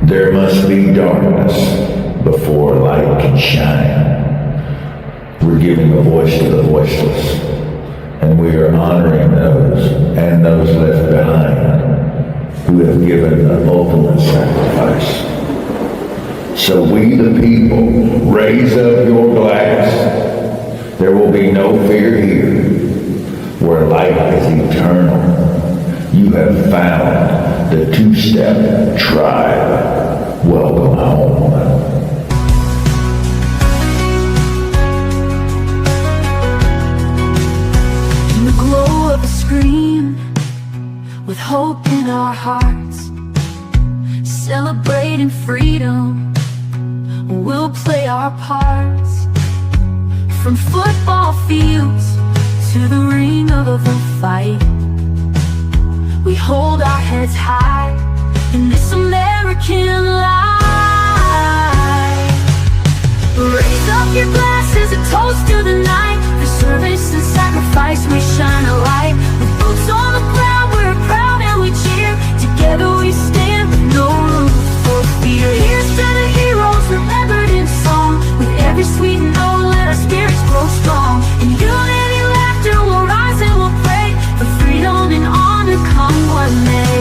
There must be darkness before light can shine. We're giving a voice to the voiceless, and we are honoring those and those left behind who have given the ultimate sacrifice. So we the people, raise up your glass. There will be no fear here, where light is eternal. You have found the 2Step Tribe. Welcome home. In the glow of a screen, with hope in our hearts, celebrating freedom, we'll play our parts. From football fields to the ring of a fight, we hold our heads high in this American life. Raise up your glasses, a toast to the night. For service and sacrifice, we shine a light. With boots on the ground, we're proud and we cheer. Together we stand with no room for fear. Here's to the heroes remembered in song. With every sweet note, let our spirits grow strong. In unity, laughter, we'll rise and we'll pray for freedom and honor, come what may.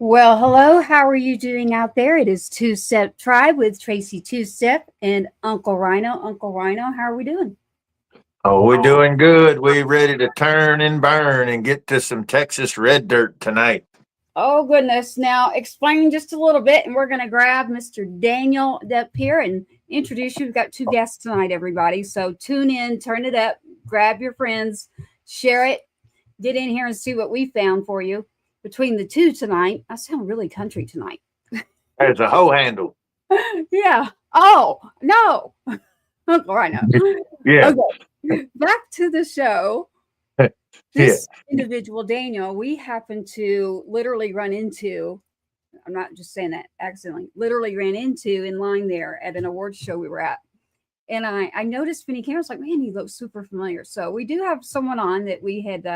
Well, hello. How are you doing out there? It is 2Step Tribe with Tracy 2Step and Uncle Rhino. Uncle Rhino, how are we doing? Oh, we're doing good. We're ready to turn and burn and get to some Texas red dirt tonight. Oh, goodness. Now, explain just a little bit, and we're going to grab Mr. Daniel up here and introduce you. We've got two guests tonight, everybody. So tune in, turn it up, grab your friends, share it, get in here and see what we found for you. Between the two tonight, I sound really country tonight. There's a hoe handle. Yeah. Oh, no. Uncle Rhino. Yeah. Okay. Back to the show. This individual, Daniel, we happened to literally run into, I'm not just saying that accidentally, literally ran into in line there at an awards show we were at. And I noticed when he came, I was like, man, he looks super familiar. So we do have someone on that we had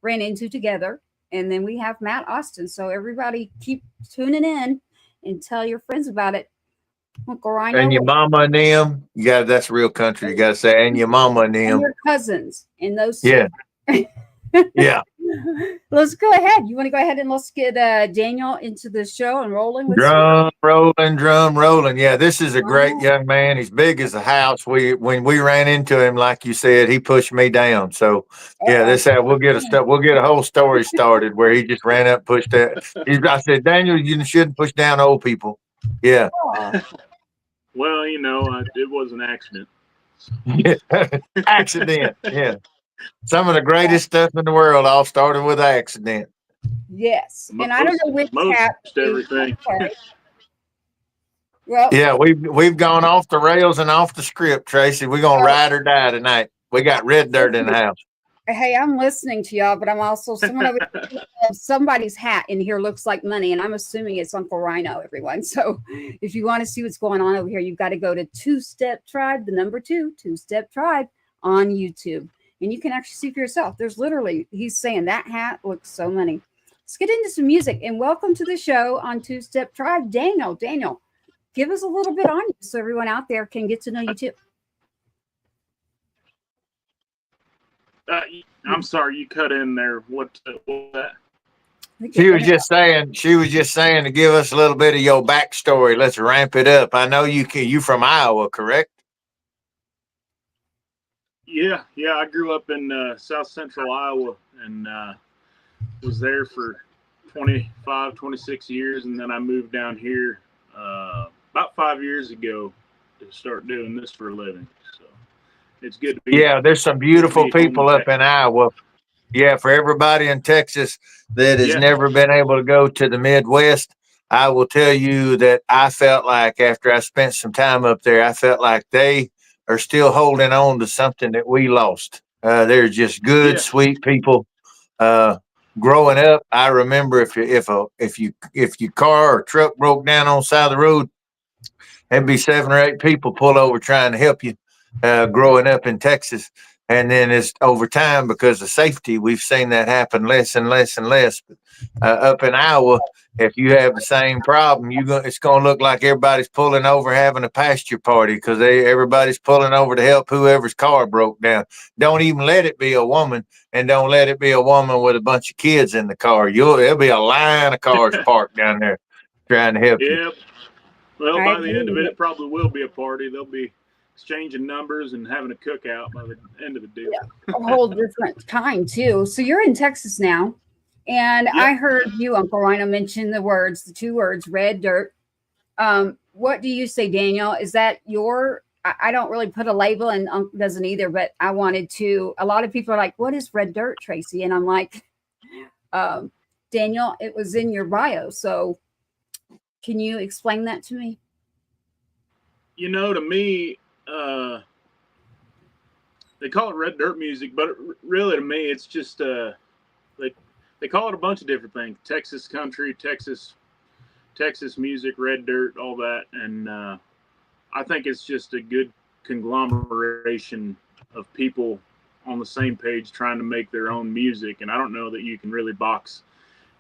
ran into together. And then we have Matt Austin. So everybody keep tuning in and tell your friends about it. Uncle Rhino. And your mama and them. Yeah, that's real country. You got to say, and your mama and them. And your cousins. And those two. Yeah. Yeah. Let's go ahead. You want to go ahead and let's get Daniel into the show and rolling with drum rolling. Yeah, this is a great young man. He's big as a house. When we ran into him, like you said, he pushed me down. So yeah, this we'll get a whole story started where he just ran up, pushed that. I said, Daniel, you shouldn't push down old people. Yeah. Well, it was an accident. Accident. Yeah. Some of the greatest stuff in the world all started with an accident. Yes. And I don't know which cat. Everything. Well, yeah, we've gone off the rails and off the script, Tracy. We're going to ride or die tonight. We got red dirt in the house. Hey, I'm listening to y'all, but I'm also somebody's hat in here looks like money, and I'm assuming it's Uncle Rhino, everyone. So if you want to see what's going on over here, you've got to go to 2Step Tribe, the number 2Step Tribe on YouTube. And you can actually see for yourself. There's literally, he's saying that hat looks so money. Let's get into some music and welcome to the show on 2Step Tribe. Daniel, give us a little bit on you so everyone out there can get to know you too. I'm sorry, you cut in there. What was that? She was just saying to give us a little bit of your backstory. Let's ramp it up. I know you from Iowa, correct? Yeah. I grew up in South Central Iowa and was there for 25, 26 years. And then I moved down here about 5 years ago to start doing this for a living. So it's good to be. Yeah, there's some beautiful people up in Iowa. Yeah, for everybody in Texas that has never been able to go to the Midwest, I will tell you that I felt like after I spent some time up there, I felt like they are still holding on to something that we lost. They're just good, sweet people. growing up, I remember if your car or truck broke down on the side of the road, there'd be 7 or 8 people pull over trying to help you. Growing up in Texas, and then it's over time because of safety. We've seen that happen less and less and less. But, up in Iowa, if you have the same problem, it's going to look like everybody's pulling over having a pasture party because everybody's pulling over to help whoever's car broke down. Don't even let it be a woman, and don't let it be a woman with a bunch of kids in the car. There'll be a line of cars parked down there trying to help you. Yep. Well, by the end of it probably will be a party. They'll be exchanging numbers and having a cookout by the end of the deal. Yeah, a whole different kind too. So you're in Texas now, and Yep. I heard you, Uncle Rhino, mention the 2 words, red dirt. What do you say, Daniel? Is that your? I don't really put a label, and Uncle doesn't either. But I wanted to. A lot of people are like, "What is red dirt, Tracy?" And I'm like, Daniel, it was in your bio. So can you explain that to me? To me, they call it red dirt music, but really to me, it's just they call it a bunch of different things: Texas country, Texas music, red dirt, all that. And I think it's just a good conglomeration of people on the same page trying to make their own music. And I don't know that you can really box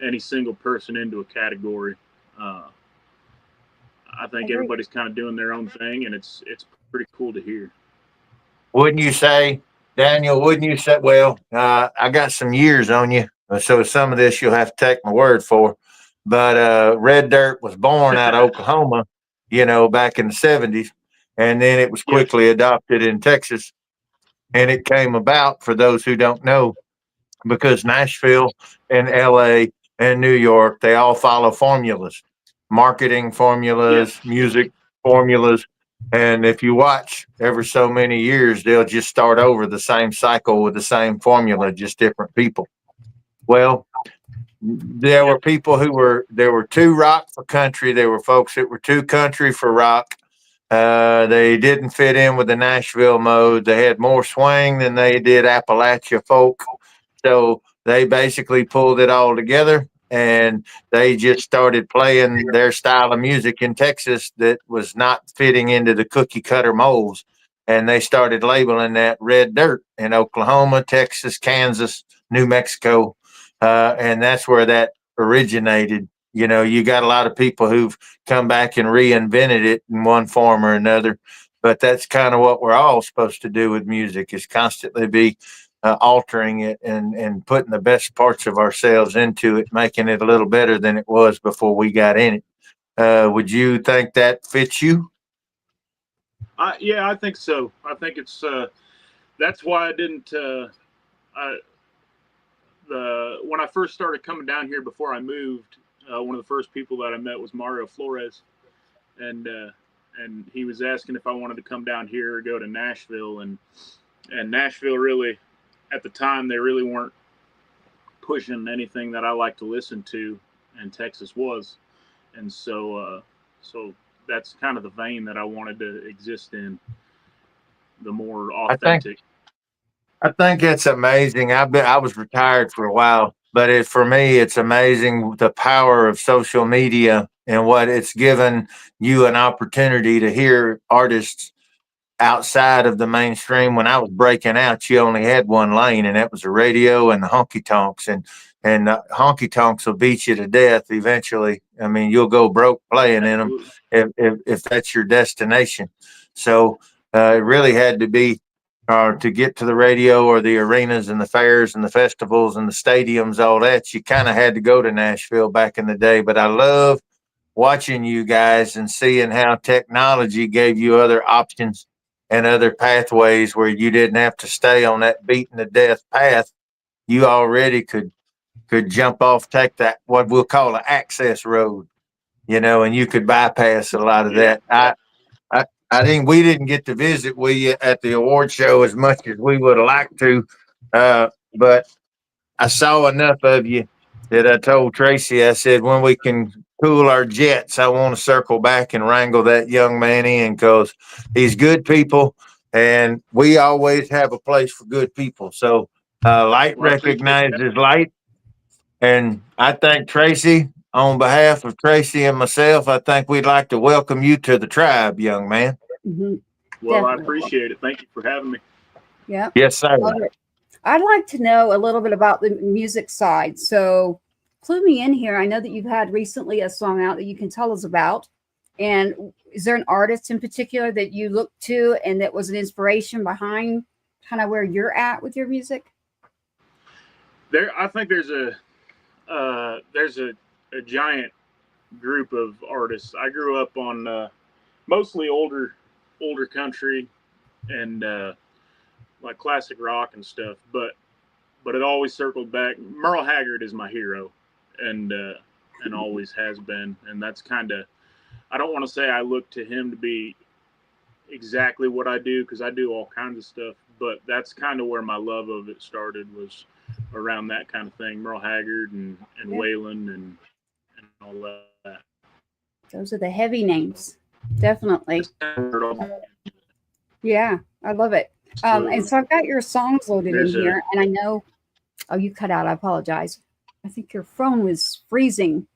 any single person into a category. I think everybody's kind of doing their own thing, and it's pretty cool to hear. Wouldn't you say, Daniel? Wouldn't you say? Well, I got some years on you, so some of this you'll have to take my word for. But Red Dirt was born out of Oklahoma, back in the 70s, and then it was quickly adopted in Texas. And it came about, for those who don't know, because Nashville and LA and New York, they all follow formulas, marketing formulas, music formulas. And if you watch every so many years, they'll just start over the same cycle with the same formula, just different people. Well, there were people there were too rock for country. There were folks that were too country for rock. They didn't fit in with the Nashville mode. They had more swing than they did Appalachia folk. So they basically pulled it all together, and they just started playing their style of music in Texas that was not fitting into the cookie cutter molds. And they started labeling that red dirt in Oklahoma, Texas, Kansas, New Mexico. And that's where that originated. You got a lot of people who've come back and reinvented it in one form or another. But that's kind of what we're all supposed to do with music, is constantly be altering it and putting the best parts of ourselves into it, making it a little better than it was before we got in it. Would you think that fits you? Yeah, I think so. I think it's that's why I didn't. When I first started coming down here before I moved, one of the first people that I met was Mario Flores, and he was asking if I wanted to come down here or go to Nashville, and Nashville really, at the time, they really weren't pushing anything that I like to listen to, and Texas was, and so that's kind of the vein that I wanted to exist in, the more authentic. I think it's amazing. I was retired for a while, but for me, it's amazing the power of social media and what it's given you an opportunity to hear artists outside of the mainstream. When I was breaking out, you only had one lane, and that was the radio and the honky tonks, and honky tonks will beat you to death eventually. I mean, you'll go broke playing in them if that's your destination. So it really had to be to get to the radio or the arenas and the fairs and the festivals and the stadiums, all that. You kind of had to go to Nashville back in the day. But I love watching you guys and seeing how technology gave you other options and other pathways where you didn't have to stay on that beaten to death path. You already could jump off, take that, what we'll call an access road, and you could bypass a lot of that. I think we didn't get to visit with you at the award show as much as we would have liked to, but I saw enough of you that I told Tracy, I said, when we can cool our jets, I want to circle back and wrangle that young man in, because he's good people, and we always have a place for good people. So light recognizes light. And I think Tracy, on behalf of Tracy and myself, I think we'd like to welcome you to the tribe, young man. Mm-hmm. Well, Definitely. I appreciate it. Thank you for having me. Yeah. Yes, sir. I'd like to know a little bit about the music side. So clue me in here. I know that you've had recently a song out that you can tell us about. And is there an artist in particular that you look to and that was an inspiration behind kind of where you're at with your music? I think there's a giant group of artists. I grew up on mostly older country and like classic rock and stuff, but it always circled back. Merle Haggard is my hero, and always has been. And that's kind of, I don't want to say I look to him to be exactly what I do, because I do all kinds of stuff, but that's kind of where my love of it started, was around that kind of thing. Merle Haggard and Waylon and all that. Those are the heavy names. Definitely. Yeah, I love it. And so I've got your songs loaded in here, and I know, oh, you cut out. I apologize. I think your phone was freezing.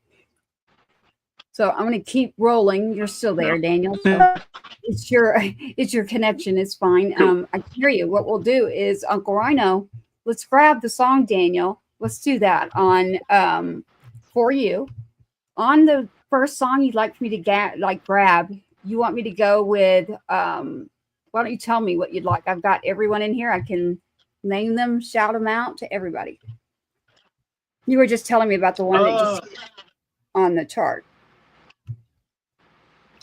So I'm going to keep rolling. You're still there, Daniel. So it's your connection. It's fine. I can hear you. What we'll do is, Uncle Rhino, let's grab the song, Daniel. Let's do that on for you. On the first song you'd like for me to grab, you want me to go with why don't you tell me what you'd like? I've got everyone in here. I can name them, shout them out to everybody. You were just telling me about the one that just on the chart.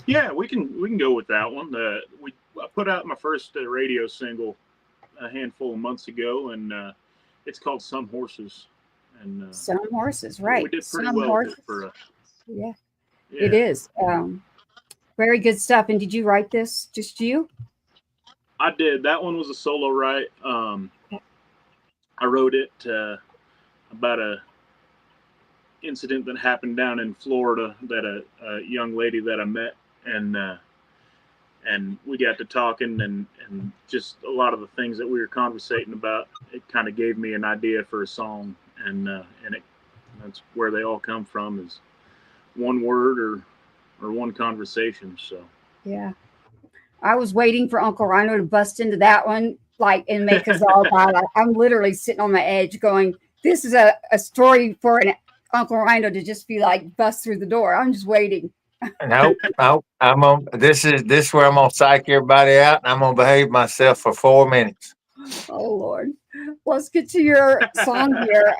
Yeah, we can go with that one. I put out my first radio single a handful of months ago, and it's called "Some Horses." And Some Horses, right? We did pretty Some well Horses. for yeah, it is. Very good stuff. And did you write this? Just you? I did. That one was a solo write. I wrote it about a incident that happened down in Florida that a young lady that I met, and we got to talking, and just a lot of the things that we were conversating about, it kind of gave me an idea for a song, and that's where they all come from, is one word or one conversation. So yeah, I was waiting for Uncle Rhino to bust into that one, and make us all die. I'm literally sitting on my edge going, this is a story for an Uncle Rhino to just be bust through the door. I'm just waiting. Nope. I'm on. This is where I'm gonna psych everybody out, and I'm gonna behave myself for 4 minutes. Oh Lord, let's get to your song here,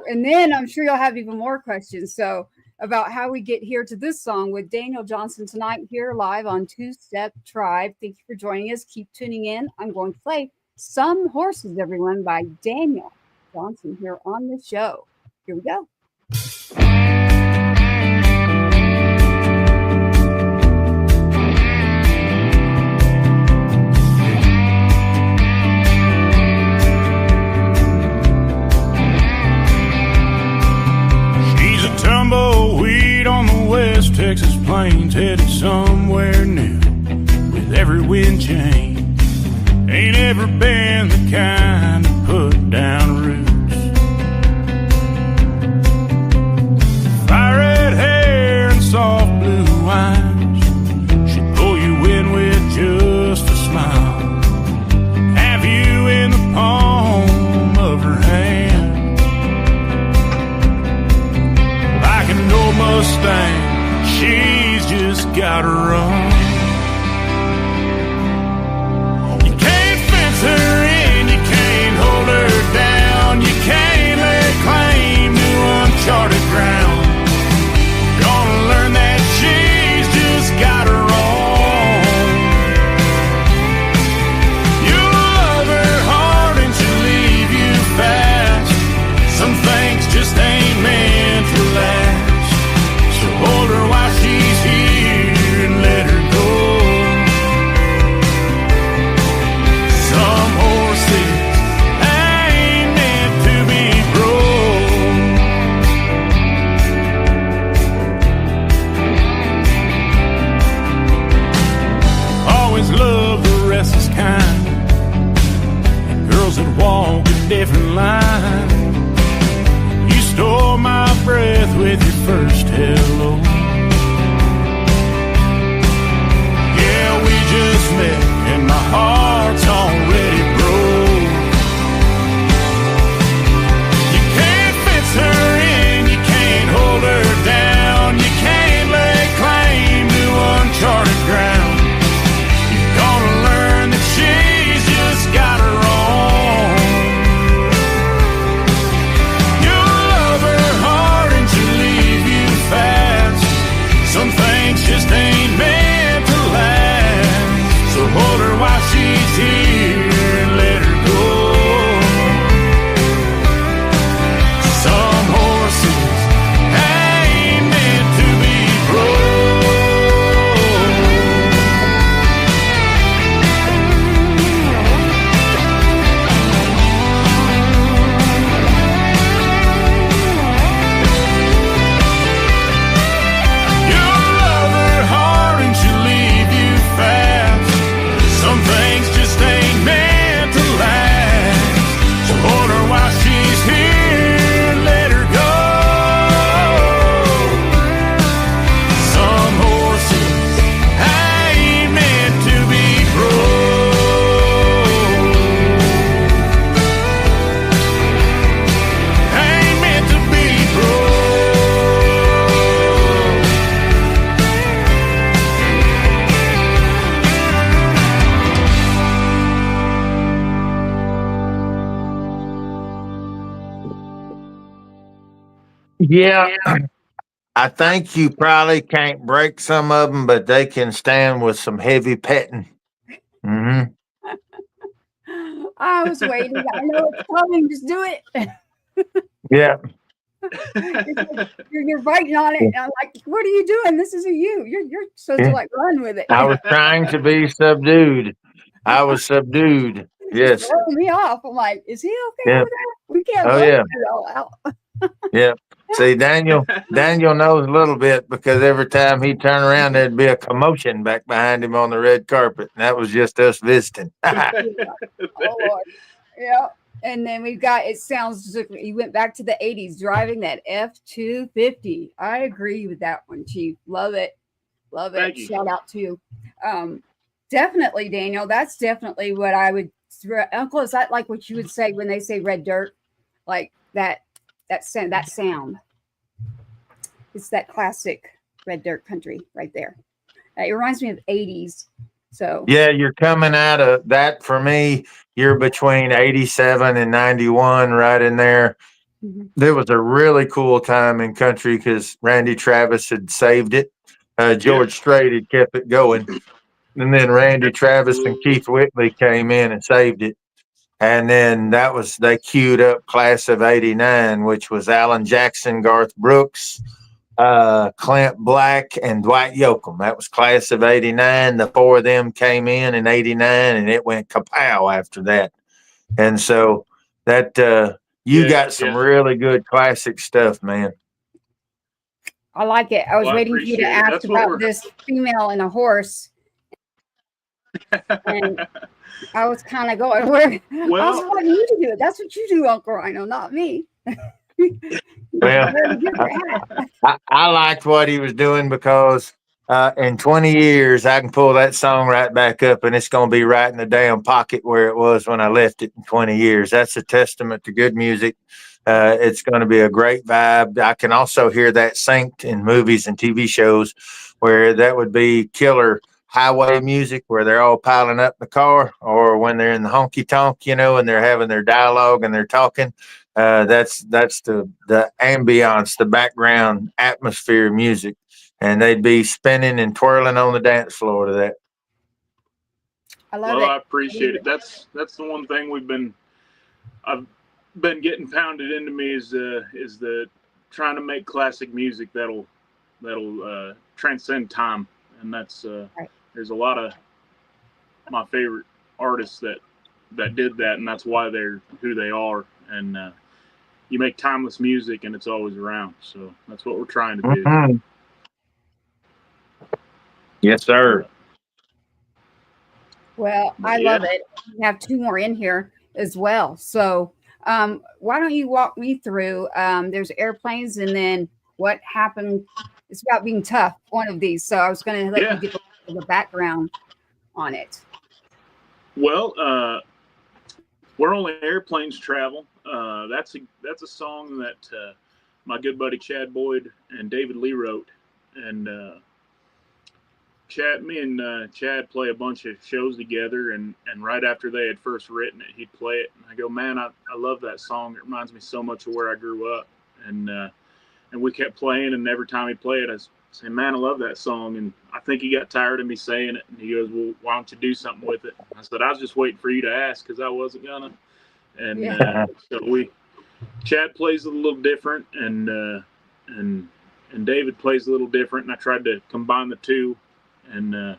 and then I'm sure you'll have even more questions. So about how we get here to this song with Daniel Johnson tonight here live on 2Step Tribe. Thank you for joining us. Keep tuning in. I'm going to play "Some Horses," everyone, by Daniel Johnson here on the show. Here we go. Tumbleweed on the West Texas plains, headed somewhere new with every wind change. Ain't ever been the kind to put down roots. Fire red hair and soft blue eyes, she'll pull you in with just a smile. Have you in the palm of her hand. An old Mustang, she's just gotta run. You can't fence her in, you can't hold her down, you can't lay claim to uncharted ground. Gonna learn that she's just gotta roam. You'll love her hard and she'll leave you fast. Some things just ain't meant to last. Hold her while she's here and let her go. Some horses ain't meant to be broke. Always love the restless kind, girls that walk a different line. Used stole my breath with your first hello. Yeah, we just met and my heart's already broke. You can't fence her in, you can't hold her down, you can't lay claim to uncharted ground. You're gonna learn that she's just got her own. You'll love her hard and she'll leave you fast. Some things just ain't meant to last. So hold her while she's here and let her go. Some horses ain't meant to be broke. You'll love her hard and she'll leave you fast. Some things just ain't meant to last. So hold her while she's here, let her go. Some horses ain't meant to be broke. Ain't meant to be broke. Yeah. I think you probably can't break some of them, but they can stand with some heavy petting. Hmm. I was waiting. I know it's coming. Just do it. Yeah. You're biting on it. And I'm like, what are you doing? This isn't you. You're supposed to Yeah. like run with it. I was trying to be subdued. I was subdued. Yes. Throwing me off. I'm like, is he okay Yeah. over there? We can't Oh, both yeah. get it all out. Yeah. See, Daniel knows a little bit because every time he turned around, there'd be a commotion back behind him on the red carpet. And that was just us visiting. Oh Lord. Yeah. And then we've got, it sounds like you went back to the 80s driving that F-250. I agree with that one, Chief. Love it. Love it. Thank you. Shout out to you. Definitely, Daniel. That's definitely what I would, Uncle, is that like what you would say when they say red dirt? Like that sound. It's that classic red dirt country right there. It reminds me of 80s. So Yeah, you're coming out of that for me. You're between 87 and 91, right in there. mhm. There was a really cool time in country because Randy Travis had saved it. George Strait had kept it going. And then Randy Travis and Keith Whitley came in and saved it. And then they queued up Class of 89, which was Alan Jackson, Garth Brooks, Clint Black, and Dwight Yoakam. That was Class of 89. The four of them came in 89, and it went kapow after that. And so that you got some really good classic stuff, man. I like it. I was Well, I waiting for you to appreciate it. ask That's what about we're- this female and a horse. And I was kind of going, I was Well, wanting you to do it. That's what you do, Uncle Rhino, not me. Well, I liked what he was doing because in 20 years, I can pull that song right back up and it's going to be right in the damn pocket where it was when I left it in 20 years. That's a testament to good music. It's going to be a great vibe. I can also hear that synced in movies and TV shows where that would be killer highway music where they're all piling up in the car, or when they're in the honky tonk, and they're having their dialogue and they're talking. That's the ambiance, the background atmosphere music, and they'd be spinning and twirling on the dance floor to that. I love well, it. I appreciate it. That's the one thing I've been getting pounded into me is the trying to make classic music that'll transcend time, and that's Right. There's a lot of my favorite artists that did that, and that's why they're who they are. And you make timeless music, and it's always around. So that's what we're trying to do. Mm-hmm. Yes, sir. Well, I love it. We have two more in here as well. So Why don't you walk me through? There's airplanes, and then what happened? It's about being tough. One of these. So I was going to let you Yeah. give a little bit of a background on it. Well, Where Only Airplanes Travel. That's a song that my good buddy Chad Boyd and David Lee wrote, and me and Chad play a bunch of shows together, and right after they had first written it, he'd play it, and I go, man, I love that song. It reminds me so much of where I grew up, and we kept playing, and every time he'd play it, I say, man, I love that song, and I think he got tired of me saying it, and he goes, well, why don't you do something with it? I said, I was just waiting for you to ask because I wasn't gonna, and so Chad plays a little different, and David plays a little different, and I tried to combine the two, and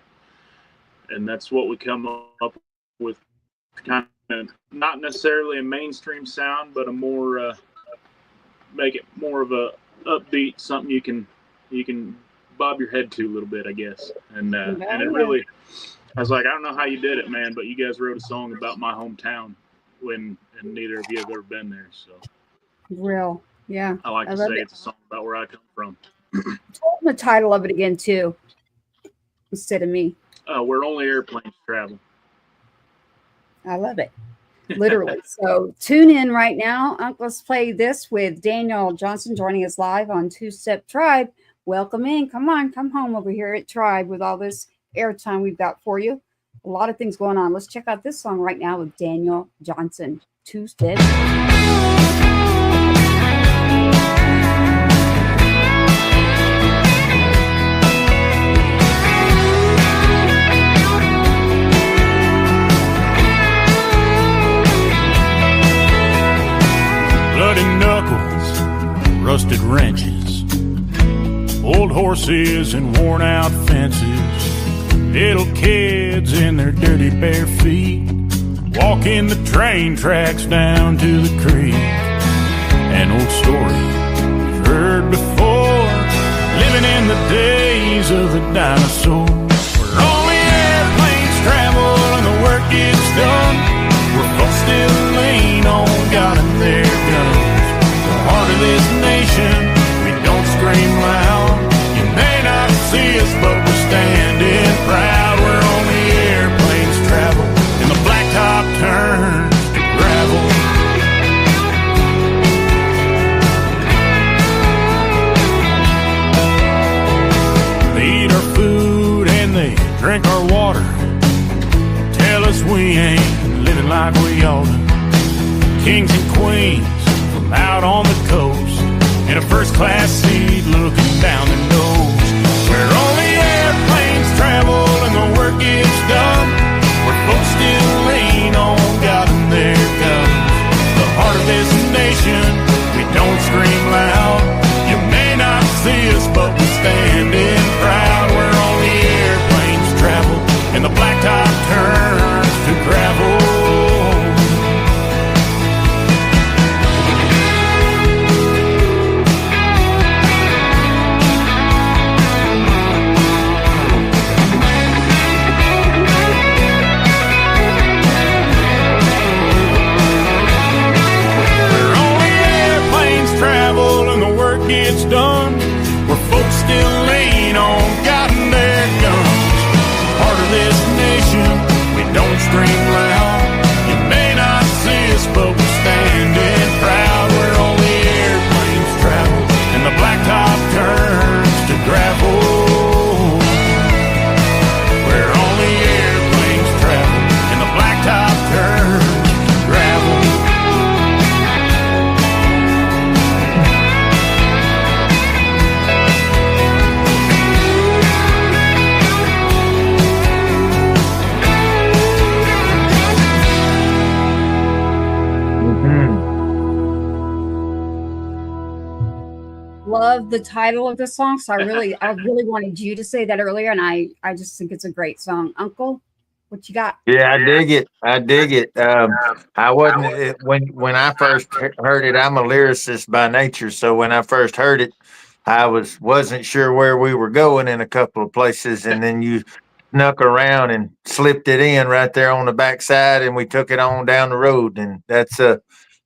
that's what we come up with, kind of not necessarily a mainstream sound, but a more make it more of a upbeat, something you can bob your head to a little bit, I guess, and it really, I was like, I don't know how you did it, man, but you guys wrote a song about my hometown and neither of you have ever been there, so Real, yeah. I like to say it's a song about where I come from. Tell them the title of it again too, instead of me. Where Only Airplanes Travel. I love it, literally. So tune in right now. Let's play this with Daniel Johnson joining us live on 2Step Tribe. Welcome in. Come on, come home over here at Tribe with all this airtime we've got for you. A lot of things going on. Let's check out this song right now with Daniel Johnson, 2Step. Bloody knuckles, rusted wrenches, old horses and worn out fences, little kids in their dirty bare feet, walking the train tracks down to the creek. An old story we've heard before, living in the days of the dinosaurs, where only airplanes travel and the work gets done, where folks still lean on God and their guns. The heart of this nation, we don't scream loud. You may not see us, but we're standing proud. Where only airplanes travel and the blacktop turns to gravel. They eat our food and they drink our water, tell us we ain't living like we ought to. Kings and queens from out on the coast, in a first-class seat looking down their nose. Where only airplanes travel and the work gets done, where folks still lean on God and their guns. The heart of this nation, we don't scream loud. You may not see us, but we're standing proud. Where only airplanes travel and the blacktop turns to gravel. Gets done, where folks still lean on God and their guns. Part of this nation, we don't scream loud. You may not see us, but we're standing proud. Where only airplanes travel and the blacktop turns to gravel. Where only airplanes travel and the blacktop turns to gravel. Love the title of the song. So I really wanted you to say that earlier, and I just think it's a great song. Uncle, what you got? Yeah, I dig it. I dig it. I wasn't when I first heard it. I'm a lyricist by nature, so when I first heard it, I wasn't sure where we were going in a couple of places, and then you snuck around and slipped it in right there on the backside, and we took it on down the road, and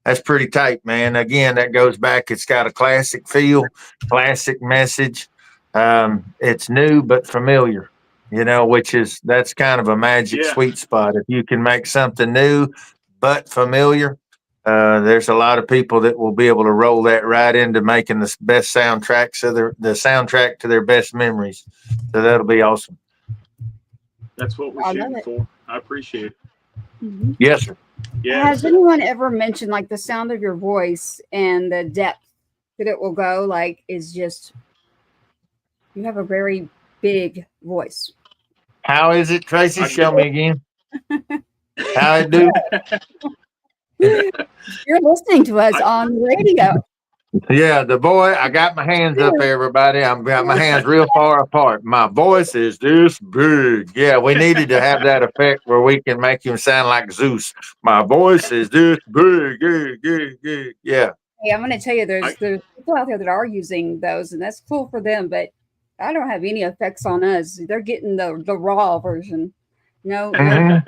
That's pretty tight, man. Again, that goes back. It's got a classic feel, classic message. It's new but familiar, that's kind of a magic Yeah, sweet spot. If you can make something new but familiar, there's a lot of people that will be able to roll that right into making the best soundtracks of the soundtrack to their best memories. So that'll be awesome. that's what we're I love shooting it. for. I appreciate it. Mhm. Yes, sir. Yeah, Has anyone ever mentioned like the sound of your voice and the depth that it will go? Like, is just you have a very big voice. How is it, Tracy? I Show do. me again. How it do? You're listening to us I- on the radio. Yeah, the boy, I got my hands up, everybody. I've got my hands real far apart. My voice is this big. Yeah, we needed to have that effect where we can make him sound like Zeus. My voice is this big. Yeah. Hey, I'm going to tell you, I- there's people out there that are using those, and that's cool for them. But I don't have any effects on us. They're getting the raw version. No, Mhm.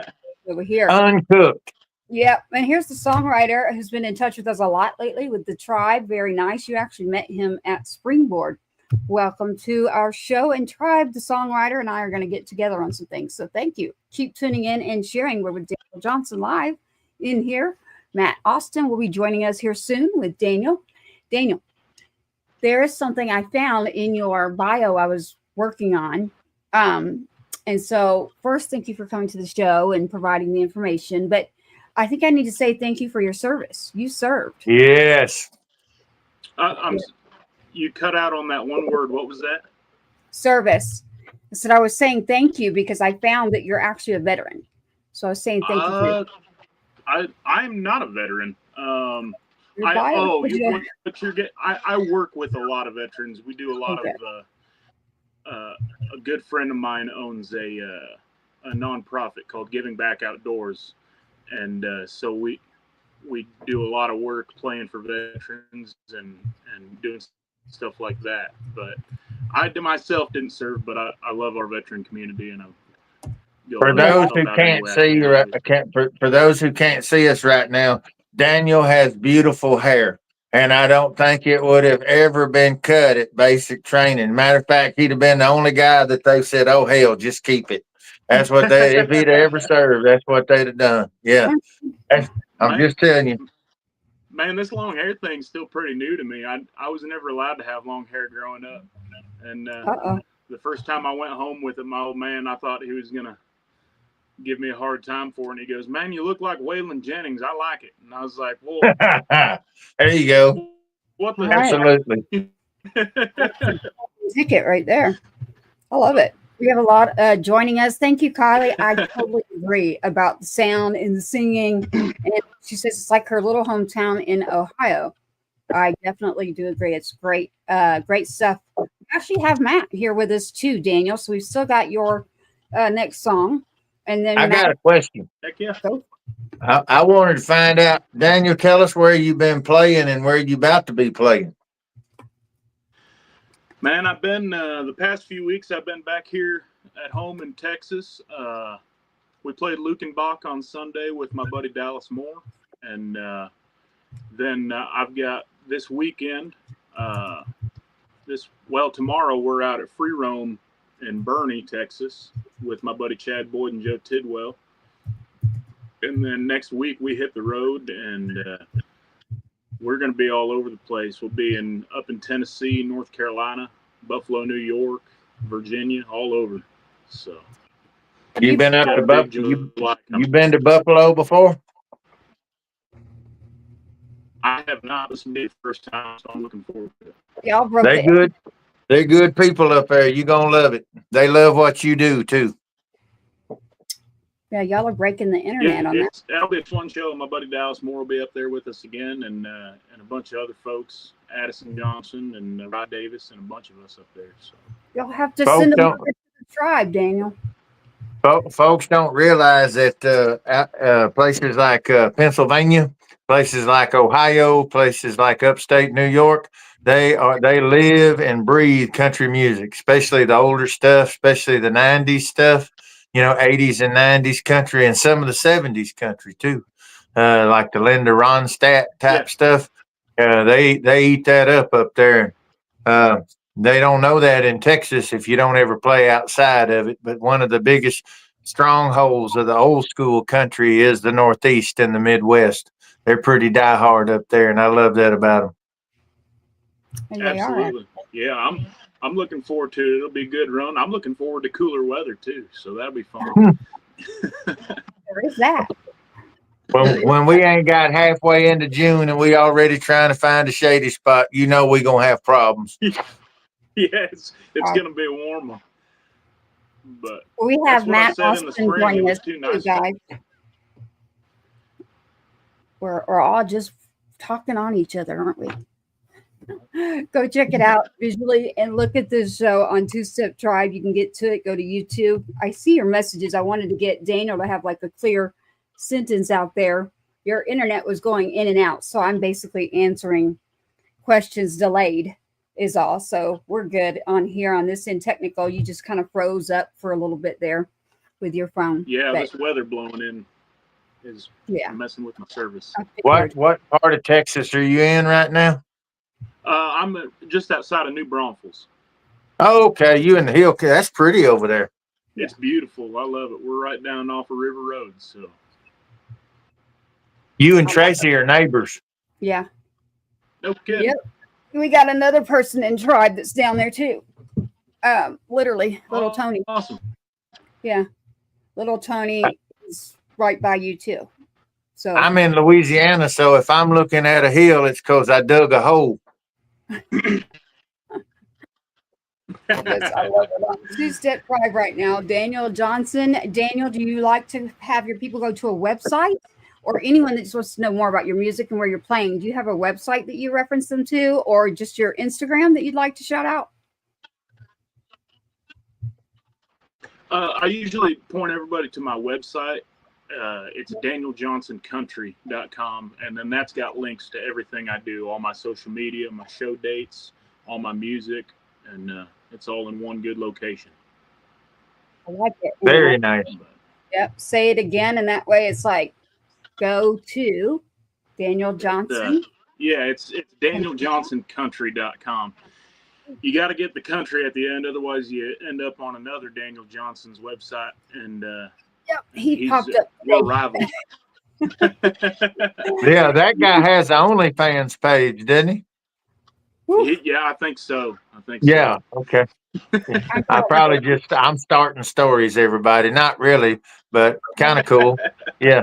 over here. Uncooked. Yeah, and here's the songwriter who's been in touch with us a lot lately with the Tribe. Very nice. You actually met him at Springboard. Welcome to our show. And Tribe, the songwriter, and I are going to get together on some things. So thank you. Keep tuning in and sharing. We're with Daniel Johnson live in here. Matt Austin will be joining us here soon with Daniel. Daniel, there is something I found in your bio I was working on. And so first, thank you for coming to the show and providing the information. But I think I need to say thank you for your service. You served. Yes. You cut out on that one word. What was that? Service. I said I was saying thank you because I found that you're actually a veteran. So I was saying thank you for I'm not a veteran. your bio. I work with a lot of veterans. We do a lot of. A good friend of mine owns a nonprofit called Giving Back Outdoors, and so we do a lot of work playing for veterans and doing stuff like that. But I myself didn't serve, but I love our veteran community, and For those who can't see, for those who can't see us right now, Daniel has beautiful hair, and I don't think it would have ever been cut at basic training. Matter of fact, he'd have been the only guy that they said, "Oh hell, just keep it." That's what they. If he'd ever served, that's what they'd have done. Yeah, I'm just telling you. Man, this long hair thing's still pretty new to me. I was never allowed to have long hair growing up, and the first time I went home with it, my old man, I thought he was gonna give me a hard time for it. And he goes, "Man, you look like Waylon Jennings. I like it." And I was like, "Well, there you go." What the Absolutely. Ticket right there. I love it. We have a lot joining us. Thank you, Kylie. I totally agree about the sound and the singing. And she says it's like her little hometown in Ohio. I definitely do agree. It's great, great stuff. We actually have Matt here with us too, Daniel. So we've still got your next song. And then I got a question. Heck yeah. I wanted to find out, Daniel, tell us where you've been playing and where you about to be playing. Man, I've been the past few weeks. I've been back here at home in Texas. We played Lukenbach on Sunday with my buddy Dallas Moore, and then I've got this weekend. Tomorrow we're out at Free Roam in Bernie, Texas, with my buddy Chad Boyd and Joe Tidwell. And then next week we hit the road, and we're going to be all over the place. We'll be up in Tennessee, North Carolina, Buffalo, New York, Virginia, all over. So you've been up to Buffalo. You've been to Buffalo before? I have not. This will be the first time, so I'm looking forward to it. Y'all broke They're good. They're good people up there. You're going to love it. They love what you do, too. Yeah, y'all are breaking the internet on that. That'll be a fun show. My buddy Dallas Moore will be up there with us again, and a bunch of other folks, Addison Johnson and Rod Davis, and a bunch of us up there. So You'll have to send them over to the Tribe, Daniel. Folks don't realize that places like Pennsylvania, places like Ohio, places like upstate New York, they live and breathe country music, especially the older stuff, especially the 90s stuff, 80s and 90s country, and some of the 70s country too. like the Linda Ronstadt type stuff. They eat that up there. They don't know that in Texas if you don't ever play outside of it. But one of the biggest strongholds of the old school country is the Northeast and the Midwest. They're pretty diehard up there, and I love that about them. And they are. Absolutely. Yeah, I'm looking forward to it. It'll be a good run. I'm looking forward to cooler weather too, so that'll be fun. There is that. When we ain't got halfway into June and we already trying to find a shady spot, you know we gonna have problems. Yes, it's gonna be warmer. But we have Matt Austin joining us too, guys. We're all just talking on each other, aren't we? Go check it out visually and look at this show on 2Step Tribe. You can get to it. Go to YouTube. I see your messages. I wanted to get Daniel to have like a clear sentence out there. Your internet was going in and out, so I'm basically answering questions delayed is all. So we're good on here on this end technical. You just kind of froze up for a little bit there with your phone. Yeah, this weather blowing in is messing with my service. What part of Texas are you in right now? I'm just outside of New Braunfels. Oh, okay. You in the hill. That's pretty over there. It's beautiful. I love it. We're right down off of River Road. So you and Tracy are neighbors. Yeah. No kidding. Yep. We got another person in Tribe that's down there too. Literally, little Tony. Awesome. Yeah. Little Tony is right by you too. So I'm in Louisiana, so if I'm looking at a hill, it's because I dug a hole. Yes, I love it. On 2Step Tribe right now, Daniel Johnson. Daniel, do you like to have your people go to a website, or anyone that just wants to know more about your music and where you're playing? Do you have a website that you reference them to, or just your Instagram that you'd like to shout out? I usually point everybody to my website. It's danieljohnsonCountry.com, and then that's got links to everything I do, all my social media, my show dates, all my music, and it's all in one good location. I like it. Very nice. Yep. Say it again, and that way it's like, go to Daniel Johnson. It's danieljohnsonCountry.com. You got to get the country at the end, otherwise you end up on another Daniel Johnson's website, and yep, he popped up. We're rivals. Yeah, that guy has an OnlyFans page, doesn't he? Yeah, I think so. Yeah, okay. I'm starting stories, everybody. Not really, but kind of cool. Yeah.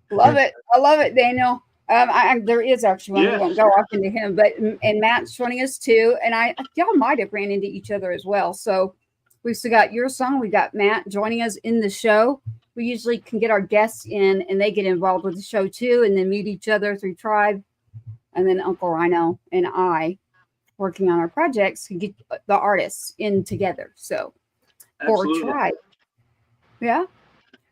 Love it. I love it, Daniel. There is actually one. We won't go off into him, but and Matt's joining us too. And y'all might have ran into each other as well. So we've still got your song. We got Matt joining us in the show. We usually can get our guests in and they get involved with the show too, and then meet each other through Tribe. And then Uncle Rhino and I, working on our projects, can get the artists in together. So for Tribe. Yeah.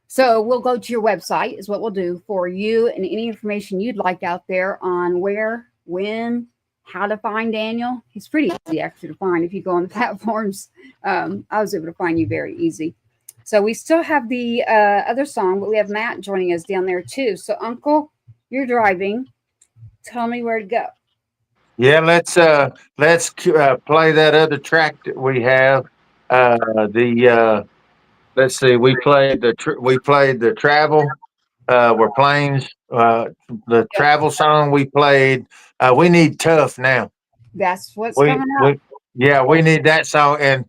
So we'll go to your website is what we'll do for you, and any information you'd like out there on where, when, how to find Daniel. He's pretty easy actually to find if you go on the platforms. I was able to find you very easy. So we still have the other song, but we have Matt joining us down there too. So Uncle, you're driving. Tell me where to go. Yeah, let's play that other track that we have. Let's see. We played the travel. We're planes. The travel song we played. We need tough now. That's what's coming up. We need that song. And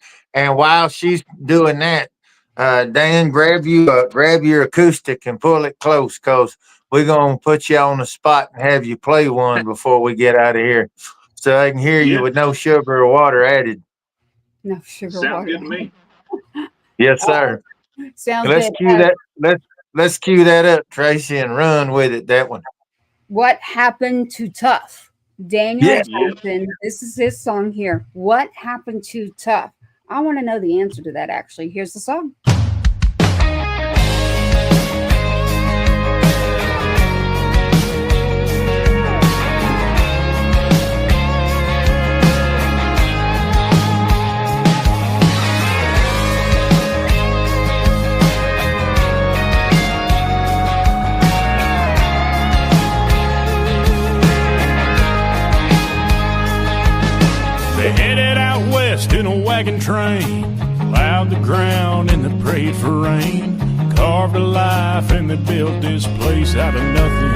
while she's doing that, Dan, grab your acoustic and pull it close, cause we're gonna put you on the spot and have you play one before we get out of here, so I can hear you with no sugar or water added. No sugar. Sounds good to me. Yes, sir. Sounds let's good. Cue that. Let's cue that up, Tracy, and run with it. That one. What happened to Tough? Daniel Johnson. This is his song here. What happened to Tough? I want to know the answer to that. Actually, here's the song. wagon train, plowed the ground and they prayed for rain, carved a life and they built this place out of nothing.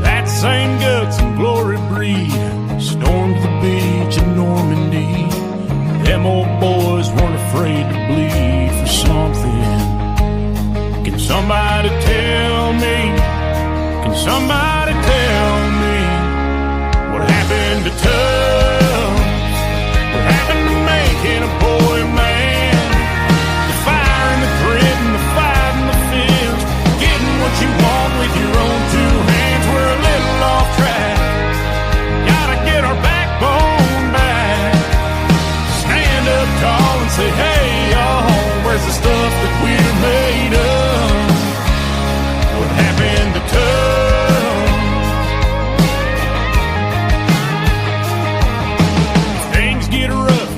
That same guts and glory breed stormed the beach in Normandy. Them old boys weren't afraid to bleed for something. Can somebody tell me? Can somebody tell me what happened to tough? What happened to making a boy a man? The fire and the grit and the fight and the fields, getting what you want with your own two hands. We're a little off track. Gotta get our backbone back. Stand up tall and say, hey, y'all, where's the stuff that we're made of? What happened to tough?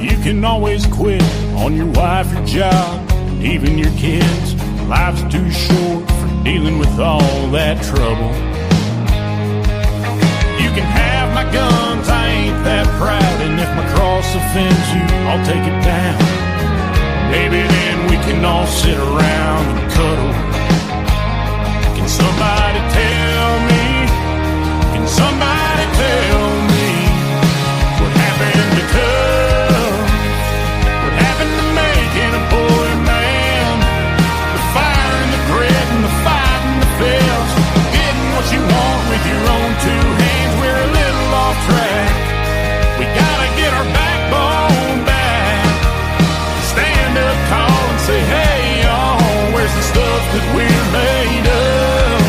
You can always quit on your wife, your job, and even your kids. Life's too short for dealing with all that trouble. You can have my guns, I ain't that proud, and if my cross offends you, I'll take it down. Maybe then we can all sit around and cuddle. Can somebody tell me? Can somebody tell me what happened to tough? You want with your own two hands. We're a little off track. We gotta get our backbone back. Stand up tall and say, hey, y'all, where's the stuff that we're made of?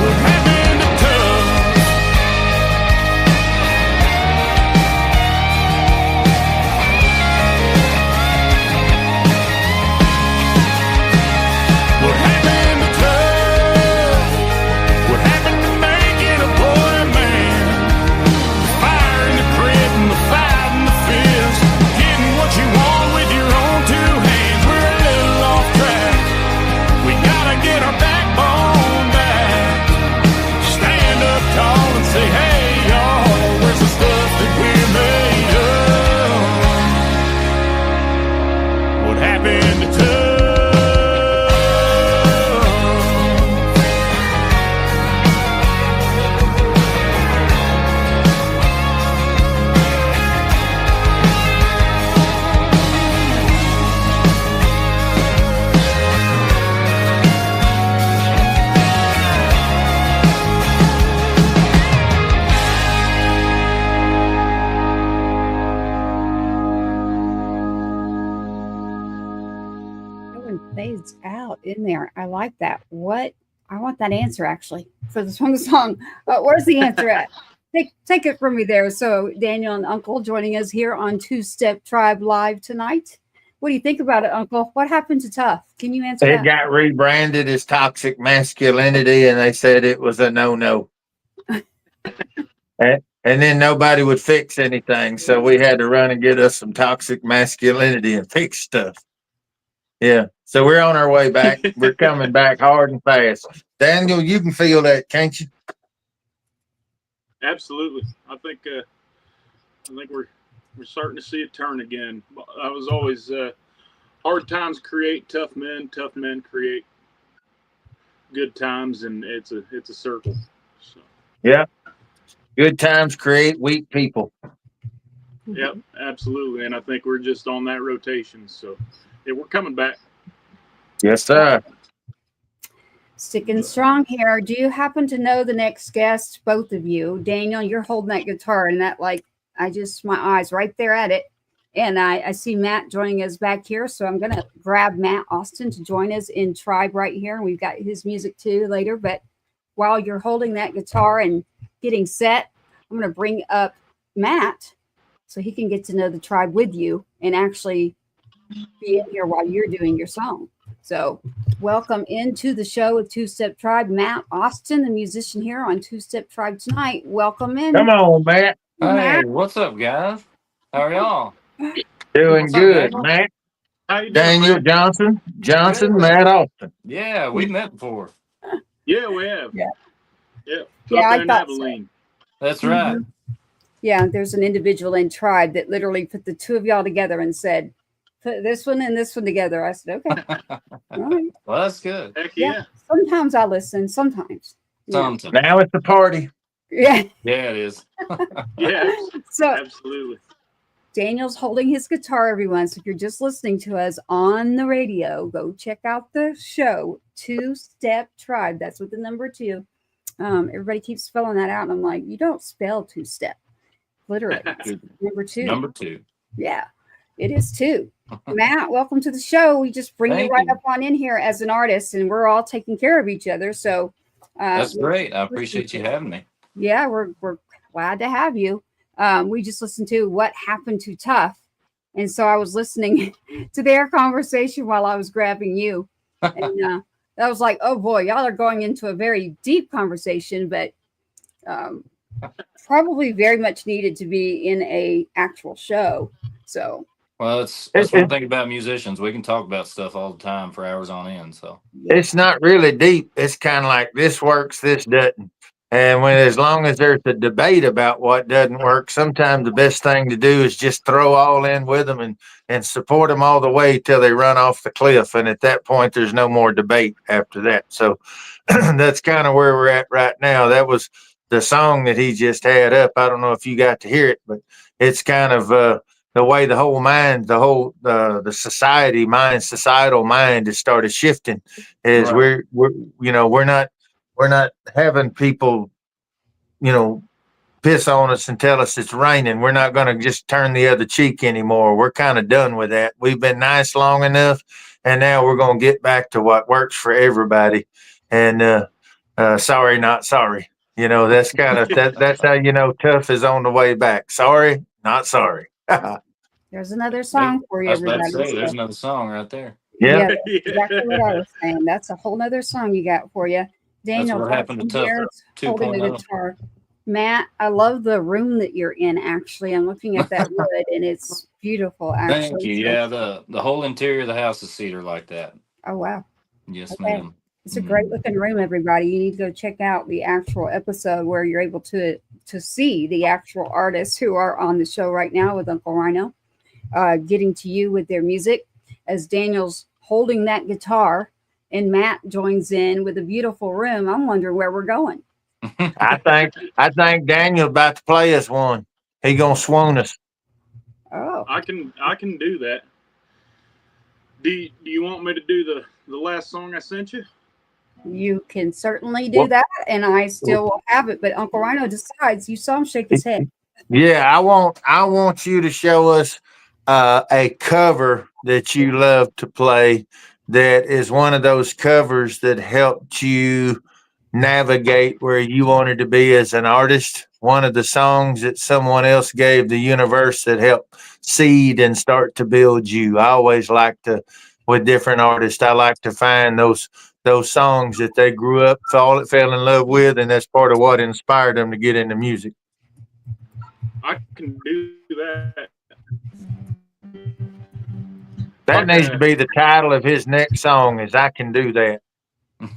What happened to tough? What happened to tough? You want with your own two hands. We're a little off track. We gotta get our backbone back. Stand up tall and say, hey, y'all, where's the stuff that we're made of? What happened to tough? Fades out in there. I like that. What? I want that answer actually for this one song. Where's the answer at? Take it from me there. So Daniel and Uncle joining us here on Two Step Tribe Live tonight. What do you think about it, Uncle? What happened to Tough? Can you answer that? It got rebranded as Toxic Masculinity, and they said it was a no-no. And then nobody would fix anything, so we had to run and get us some Toxic Masculinity and fix stuff. Yeah, so we're on our way back. We're coming back hard and fast. Daniel, you can feel that, can't you? Absolutely. I think we're starting to see it turn again. I was always hard times create tough men create good times, and it's a circle. So. Yeah, good times create weak people. Yep, absolutely, and I think we're just on that rotation. So. Yeah, we're coming back. Yes, sir. Sticking strong here. Do you happen to know the next guest, both of you? Daniel, you're holding that guitar, and that, like, my eyes right there at it. And I see Matt joining us back here, so I'm going to grab Matt Austin to join us in Tribe right here. And we've got his music too later. But while you're holding that guitar and getting set, I'm going to bring up Matt so he can get to know the Tribe with you and actually be in here while you're doing your song. So welcome into the show with Two Step Tribe. Matt Austin, the musician here on Two Step Tribe tonight. Welcome in. Come on, Matt. Hey, what's up, guys? How are y'all? Doing What's up, good, Daniel? Matt. How you doing, Daniel man? Johnson, Matt Austin. Yeah, we met before. Yeah, we have. Yeah. Yeah. Yeah, Up I there in thought so. Abilene. That's right. Yeah, there's an individual in Tribe that literally put the two of y'all together and said, put this one and this one together. I said, okay. All right. Well, that's good. Heck Yeah. yeah. Sometimes I listen, sometimes. Yeah. Sometimes. Now it's a party. Yeah. Yeah, it is. Yeah, So absolutely. Daniel's holding his guitar, everyone. So if you're just listening to us on the radio, go check out the show, 2Step Tribe. That's with the number 2. Everybody keeps spelling that out. And I'm like, you don't spell 2-step. Literally. Number 2. Number 2. Yeah, it is 2. Matt, welcome to the show. We just bring you Thank right you. up on in here as an artist, and we're all taking care of each other. So That's great. I appreciate you having me. Yeah, we're glad to have you. We just listened to What Happened to Tough. And so I was listening to their conversation while I was grabbing you. And I was like, oh boy, y'all are going into a very deep conversation, but probably very much needed to be in a actual show. So Well, that's one thing about musicians. We can talk about stuff all the time for hours on end. So It's not really deep. It's kind of like this works, this doesn't. And as long as there's a debate about what doesn't work, sometimes the best thing to do is just throw all in with them and support them all the way till they run off the cliff. And at that point, there's no more debate after that. So that's kind of where we're at right now. That was the song that he just had up. I don't know if you got to hear it, but it's kind of the way the whole mind, the societal mind has started shifting. Is Right. we're not having people, piss on us and tell us it's raining. We're not going to just turn the other cheek anymore. We're kind of done with that. We've been nice long enough, and now we're going to get back to what works for everybody. And sorry, not sorry. That's kind of that's how tough is on the way back. Sorry, not sorry. there's another song for you, I was about to everybody. say, there's another song right there. Yeah. That's exactly what I was saying. That's a whole nother song you got for you. Daniel, What Happened to Tough Garrett's holding the 2.0. guitar. Matt, I love the room that you're in. Actually, I'm looking at that wood, and it's beautiful. Actually, Thank you. Yeah, the whole interior of the house is cedar like that. Oh wow, Yes, Okay. ma'am. it's a great looking room. Everybody, you need to go check out the actual episode where you're able to see the actual artists who are on the show right now with Uncle Rhino, getting to you with their music as Daniel's holding that guitar, and Matt joins in with a beautiful room. I'm wondering where we're going. I think Daniel's about to play us one. He gonna swoon us. Oh, I can do that. Do you want me to do the last song I sent you? you can certainly do that, and I still will have it. But Uncle Rhino decides. You saw him shake his head. Yeah, I want you to show us a cover that you love to play. That is one of those covers that helped you navigate where you wanted to be as an artist. One of the songs that someone else gave the universe that helped seed and start to build you. I always like to, with different artists, I like to find those songs that they grew up, fell in love with, and that's part of what inspired them to get into music. I can do that. That needs to be the title of his next song. Is I Can Do That.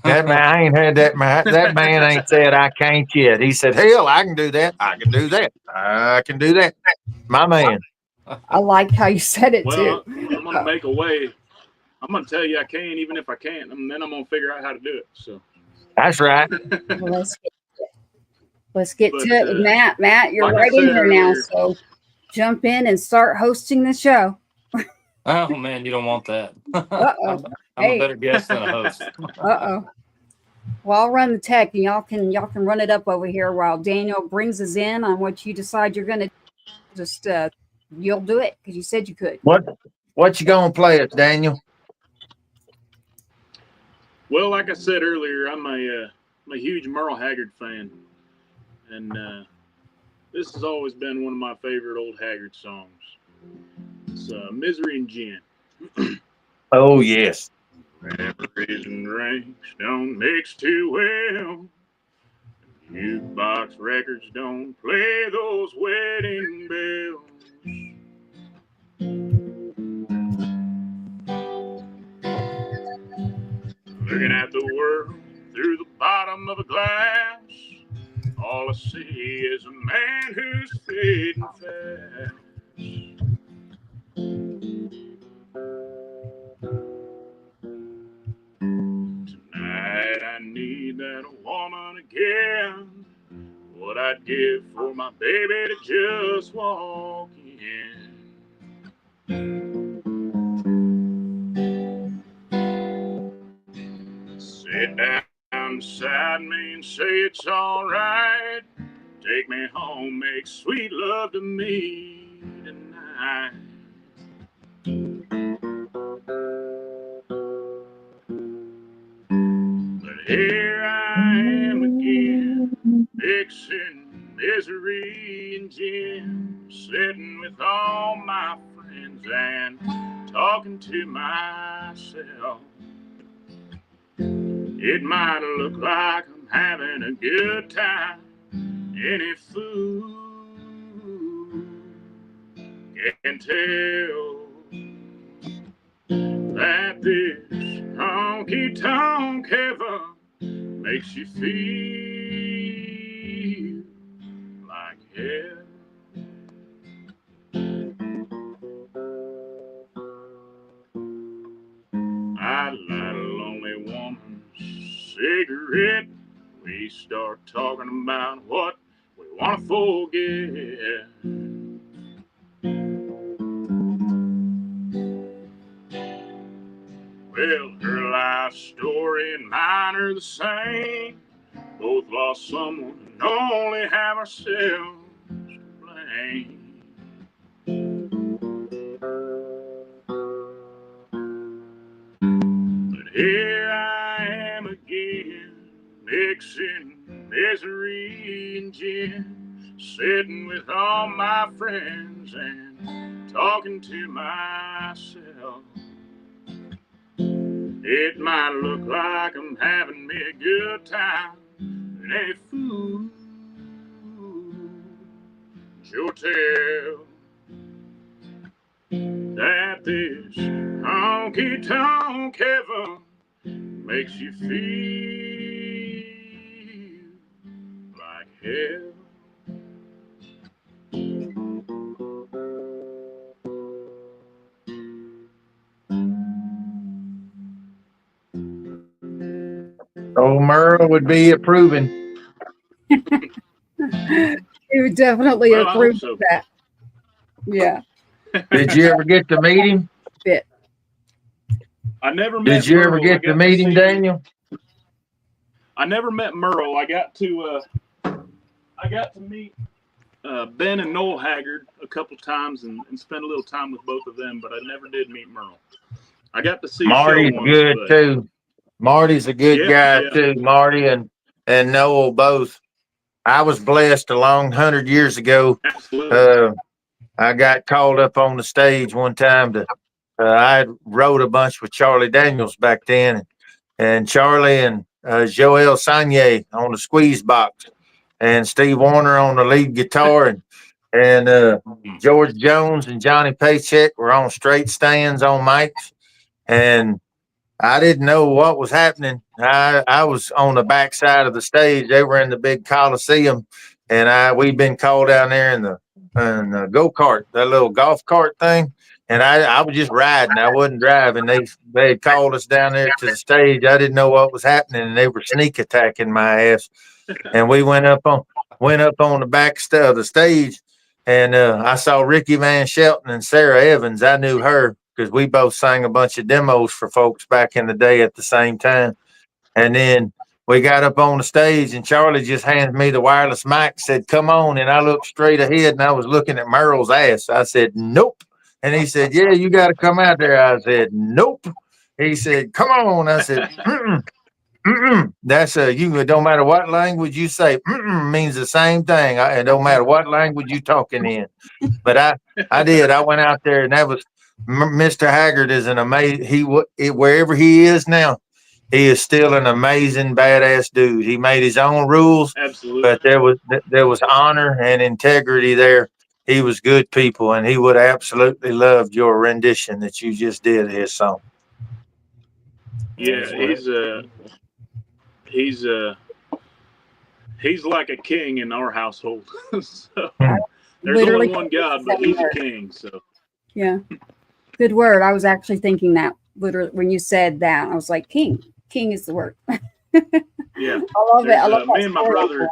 That man, I ain't had that. That man ain't said I can't yet. He said, "Hell, I can do that. I can do that. I can do that." My man. I like how you said it Well, too. I'm gonna make a way. I'm gonna tell you I can, even if I can't, and then I'm gonna figure out how to do it. So That's right. Well, let's get to it with Matt. Matt, you're like I right in said here now, earlier- so jump in and start hosting the show. Oh man, you don't want that. Uh-oh. I'm Hey. a better guest than a host. Uh-oh. Well, I'll run the tech, and y'all can run it up over here while Daniel brings us in on what you decide you're gonna just you'll do it because you said you could. What you gonna play us, Daniel? Well, like I said earlier, I'm a huge Merle Haggard fan, and this has always been one of my favorite old Haggard songs. It's "Misery and Gin." Oh yes. Memories and ranks don't mix too well. Jukebox records don't play those wedding bells. Looking at the world through the bottom of a glass, all I see is a man who's fading fast. Tonight I need that woman again. What I'd give for my baby to just walk in. Sit down beside me and say it's all right. Take me home, make sweet love to me tonight. But here I am again, mixing misery and gin, sitting with all my friends and talking to myself. It might look like I'm having a good time. Any fool can tell that this honky-tonk heaven makes you feel like hell. I light a lonely woman's cigarette. We start talking about what we want to forget. Well, her life story and mine are the same. Both lost someone and only have ourselves to blame. But here I am again, mixing misery and gin, sitting with all my friends and talking to myself. It might look like I'm having me a good time, and a fool sure tell that this honky-tonk heaven makes you feel like hell. Old Merle would be approving. He would definitely Well, I hope approve so. of that. Yeah. Did you ever get to meet him? Bit. I never met Did you ever Merle. get to meet him, Daniel? I never met Merle. I got to meet Ben and Noel Haggard a couple times and spend a little time with both of them, but I never did meet Merle. I got to see Marty's a show once, good but too. Marty's a good Yeah, guy yeah. too. Marty and Noel both. I was blessed a long 100 years ago. absolutely. I got called up on the stage one time to. I wrote a bunch with Charlie Daniels back then, and Charlie and Joel Sanye on the squeeze box, and Steve Warner on the lead guitar, and George Jones and Johnny Paycheck were on straight stands on mics, and I didn't know what was happening. I was on the back side of the stage. They were in the big Coliseum, and we'd been called down there in the go-kart, that little golf cart thing. And I was just riding. I wasn't driving. They had called us down there to the stage. I didn't know what was happening, and they were sneak attacking my ass. And we went up on the back of the stage, and I saw Ricky Van Shelton and Sarah Evans. I knew her because we both sang a bunch of demos for folks back in the day at the same time. And then we got up on the stage, and Charlie just handed me the wireless mic, said, "Come on." And I looked straight ahead, and I was looking at Merle's ass. I said, "Nope." And he said, "Yeah, you got to come out there." I said, "Nope." He said, "Come on." I said, "Mm-mm. Mm-mm." That's it don't matter what language you say, "Mm-mm" means the same thing. It don't matter what language you talking in. But I did. I went out there, and that was Mr. Haggard is an amazing. Wherever he is now, he is still an amazing badass dude. He made his own rules, Absolutely. but there was honor and integrity there. He was good people, and he would absolutely loved your rendition that you just did of his song. Yeah, he's like a king in our household. So I there's literally only one God, but he's a king. So yeah, good word. I was actually thinking that literally when you said that. I was like, king. King is the word. yeah, I love it. I love me that and my story. brother.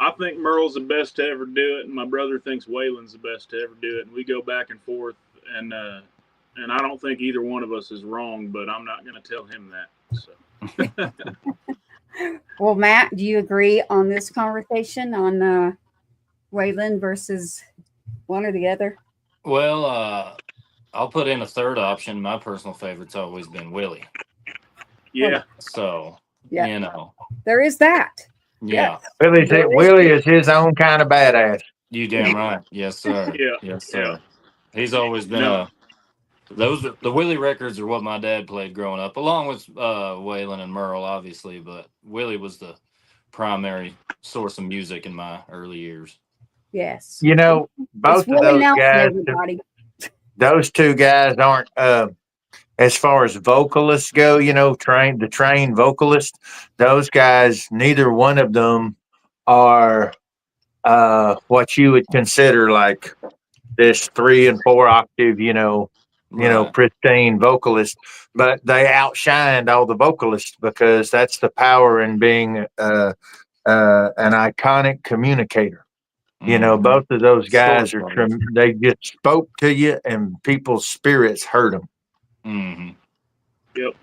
I think Merle's the best to ever do it, and my brother thinks Waylon's the best to ever do it, and we go back and forth. And I don't think either one of us is wrong, but I'm not going to tell him that. So. Well, Matt, do you agree on this conversation on Waylon versus one or the other? Well, I'll put in a third option. My personal favorite's always been Willie. Yeah. So, Yeah. you know. There is that. Yeah. Willie is his own kind of badass. You damn right. Yes, sir. Yeah. Yes, sir. Yeah. He's always been the Willie records are what my dad played growing up, along with Waylon and Merle, obviously, but Willie was the primary source of music in my early years. Yes. You know, both It's of Willie those Nelson, guys, everybody. those two guys aren't as far as vocalists go, you know, trained vocalists, those guys, neither one of them are what you would consider like this 3 and 4 octave, Right. pristine vocalist, but they outshined all the vocalists because that's the power in being an iconic communicator. Both of those guys they just spoke to you and people's spirits hurt them. Mm-hmm. Yep.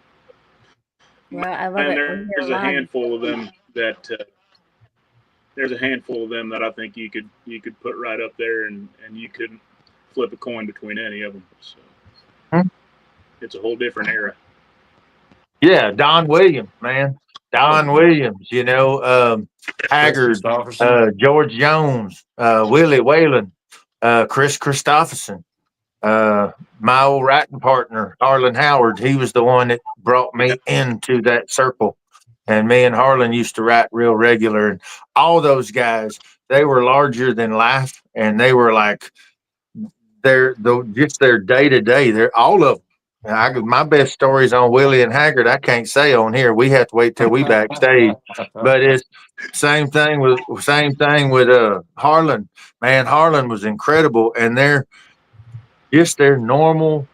Well, I love it. And there's a handful of them that I think you could put right up there, and you couldn't flip a coin between any of them. So it's a whole different era. Yeah, Don Williams, man. Don Williams, Haggard, George Jones, Willie Whalen, Chris Christopherson, my old writing partner, Harlan Howard. He was the one that brought me into that circle. And me and Harlan used to write real regular. And all those guys, they were larger than life. And they were like, just their day to day. They're all of them. My best stories on Willie and Haggard, I can't say on here. We have to wait till we backstage. But it's same thing with Harlan. Man, Harlan was incredible, and they're just their normal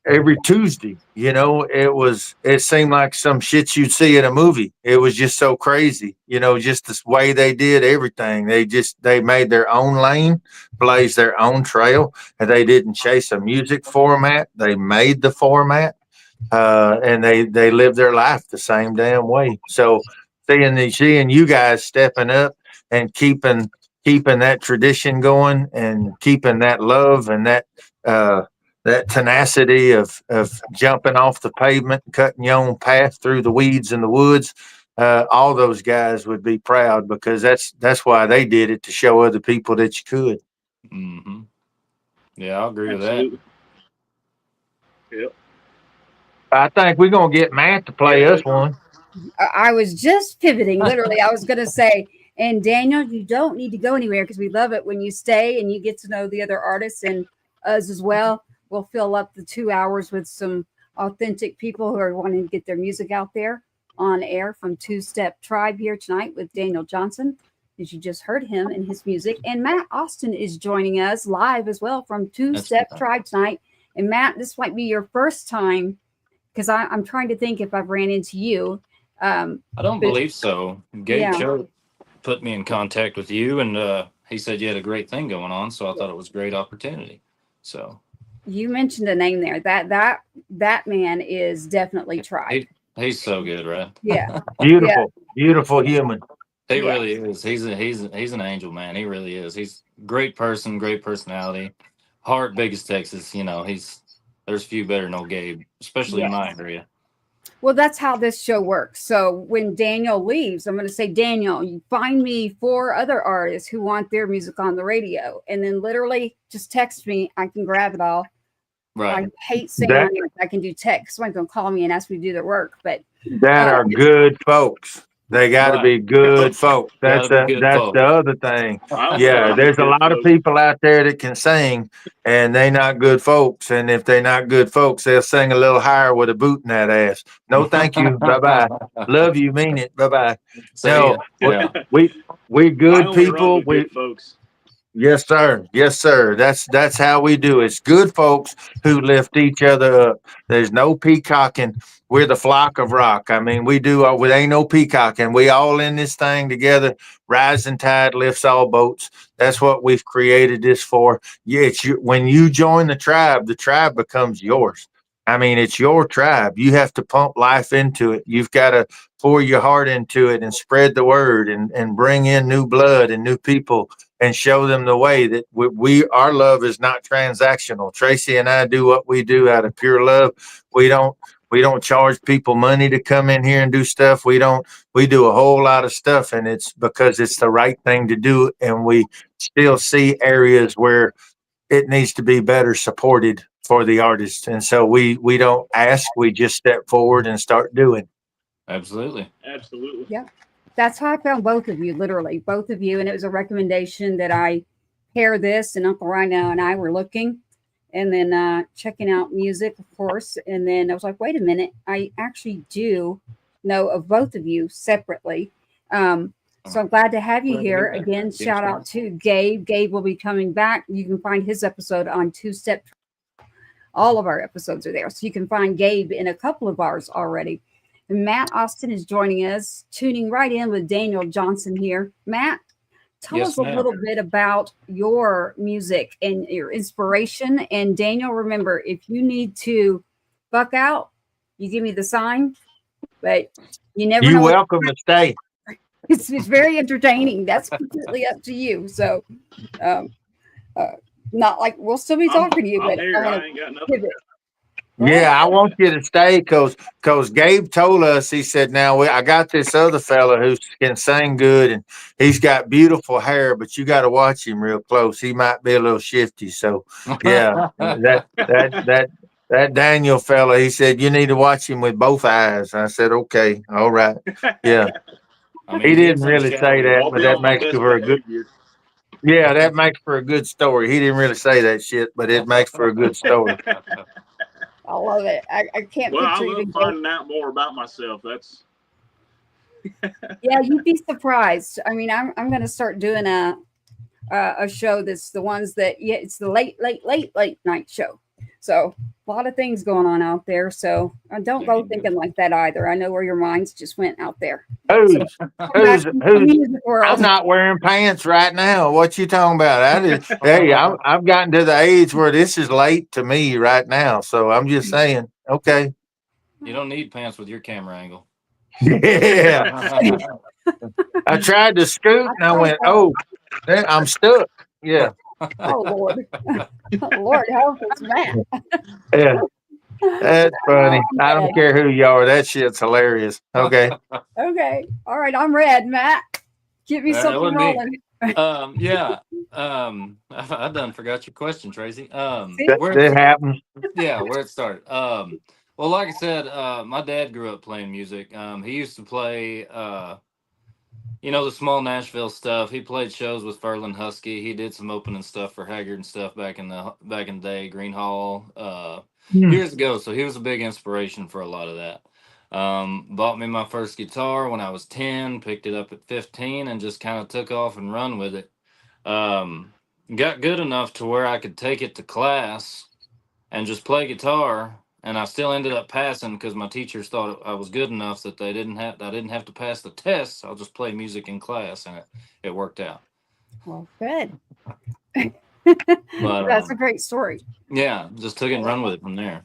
every Tuesday. It seemed like some shit you'd see in a movie. It was just so crazy. Just the way they did everything. They made their own lane, blazed their own trail, and they didn't chase a music format. They made the format, and they lived their life the same damn way. So seeing you guys stepping up and keeping that tradition going and keeping that love and that tenacity of jumping off the pavement, cutting your own path through the weeds in the woods, all those guys would be proud because that's why they did it, to show other people that you could. Mm-hmm. Yeah, I'll agree Absolutely. with that. Yep. I think we're going to get Matt to play us one. I was just pivoting. Literally, I was going to say, and Daniel, you don't need to go anywhere because we love it when you stay and you get to know the other artists and us as well. We'll fill up the 2 hours with some authentic people who are wanting to get their music out there on air from 2Step Tribe here tonight with Daniel Johnson, as you just heard him and his music. And Matt Austin is joining us live as well from 2Step Tribe tonight. And Matt, this might be your first time because I'm trying to think if I've ran into you. I don't believe so. Gabe Cho put me in contact with you, and he said you had a great thing going on, so I thought it was a great opportunity. So you mentioned a name there. That man is definitely Tribe. He's so good, right? Yeah. Beautiful human. He really is. He's an angel, man. He really is. He's a great person, great personality. Heart big as Texas. There's few better than old Gabe, especially in my area. Well, that's how this show works. So when Daniel leaves, I'm going to say, Daniel, you find me 4 other artists who want their music on the radio. And then literally just text me. I can grab it all. Right. I hate saying I can do text. Someone's going to call me and ask me to do their work. But that are good folks. They got to Right. be good folks. Gotta be good That's folks. the other thing. I'm Yeah, from there's a good lot of folks. people out there that can sing, and they not good folks. And if they not good folks, they'll sing a little higher with a boot in that ass. No, thank you. Bye bye. Love you, mean it. Bye bye. See No, ya. Yeah. we I good only run people. with good folks. Yes, sir. Yes, sir. That's how we do it. It's good folks who lift each other up. There's no peacocking. We're the flock of rock. I mean, we do. We ain't no peacocking. We all in this thing together. Rising tide lifts all boats. That's what we've created this for. Yeah, it's when you join the tribe becomes yours. I mean, it's your tribe. You have to pump life into it. You've got to pour your heart into it and spread the word and bring in new blood and new people and show them the way that our love is not transactional. Tracy and I do what we do out of pure love. We don't charge people money to come in here and do stuff. We do a whole lot of stuff, and it's because it's the right thing to do, and we still see areas where it needs to be better supported for the artists. And so we don't ask, we just step forward and start doing. Absolutely. Absolutely. Yeah. That's how I found both of you, literally, both of you. And it was a recommendation that I pair this, and Uncle Rhino and I were looking and then checking out music, of course. And then I was like, wait a minute, I actually do know of both of you separately. So I'm glad to have you here. Again, shout out to Gabe. Gabe will be coming back. You can find his episode on 2Step. All of our episodes are there. So you can find Gabe in a couple of ours already. And Matt Austin is joining us, tuning right in with Daniel Johnson here. Matt, tell us a little bit about your music and your inspiration. And Daniel, remember, if you need to buck out, you give me the sign. But you never know. You're welcome to stay. It's very entertaining. That's completely up to you. So, not like we'll still be talking to you, but I ain't got nothing. Yeah, I want you to stay because Gabe told us, he said, now I got this other fella who can sing good and he's got beautiful hair, but you got to watch him real close. He might be a little shifty. So yeah, that Daniel fella, he said, you need to watch him with both eyes. I said, okay, all right. Yeah. I mean, He didn't really say that, but that makes for a good. Yeah, that makes for a good story. He didn't really say that shit, but it makes for a good story. I love it. I can't Well, picture I love even finding out more about myself. That's yeah, you'd be surprised. I mean, I'm going to start doing a show that's the ones that it's the late night show. So a lot of things going on out there. So don't go thinking like that either. I know where your minds just went out there. Who's world. I'm not wearing pants right now. What you talking about? I've gotten to the age where this is late to me right now. So I'm just saying, okay. You don't need pants with your camera angle. Yeah. I tried to scoot and I went, oh, I'm stuck. Yeah. Oh Lord. Lord help us, Matt. Yeah. That's funny. I don't care who you are. That shit's hilarious. Okay. Okay. All right. I'm red, Matt. Give me something rolling. I done forgot your question, Tracy. That happens. Yeah, where it started. Well, like I said, my dad grew up playing music. He used to play, the small Nashville stuff. He played shows with Ferlin Husky. He did some opening stuff for Haggard and stuff back in the day, Green Hall, years ago. So he was a big inspiration for a lot of that. Bought me my first guitar when I was 10, picked it up at 15, and just kind of took off and run with it. Got good enough to where I could take it to class and just play guitar. And I still ended up passing because my teachers thought I was good enough that I didn't have to pass the tests. I'll just play music in class, and it worked out. Well, good. But, that's a great story. Yeah, just took it and run with it from there.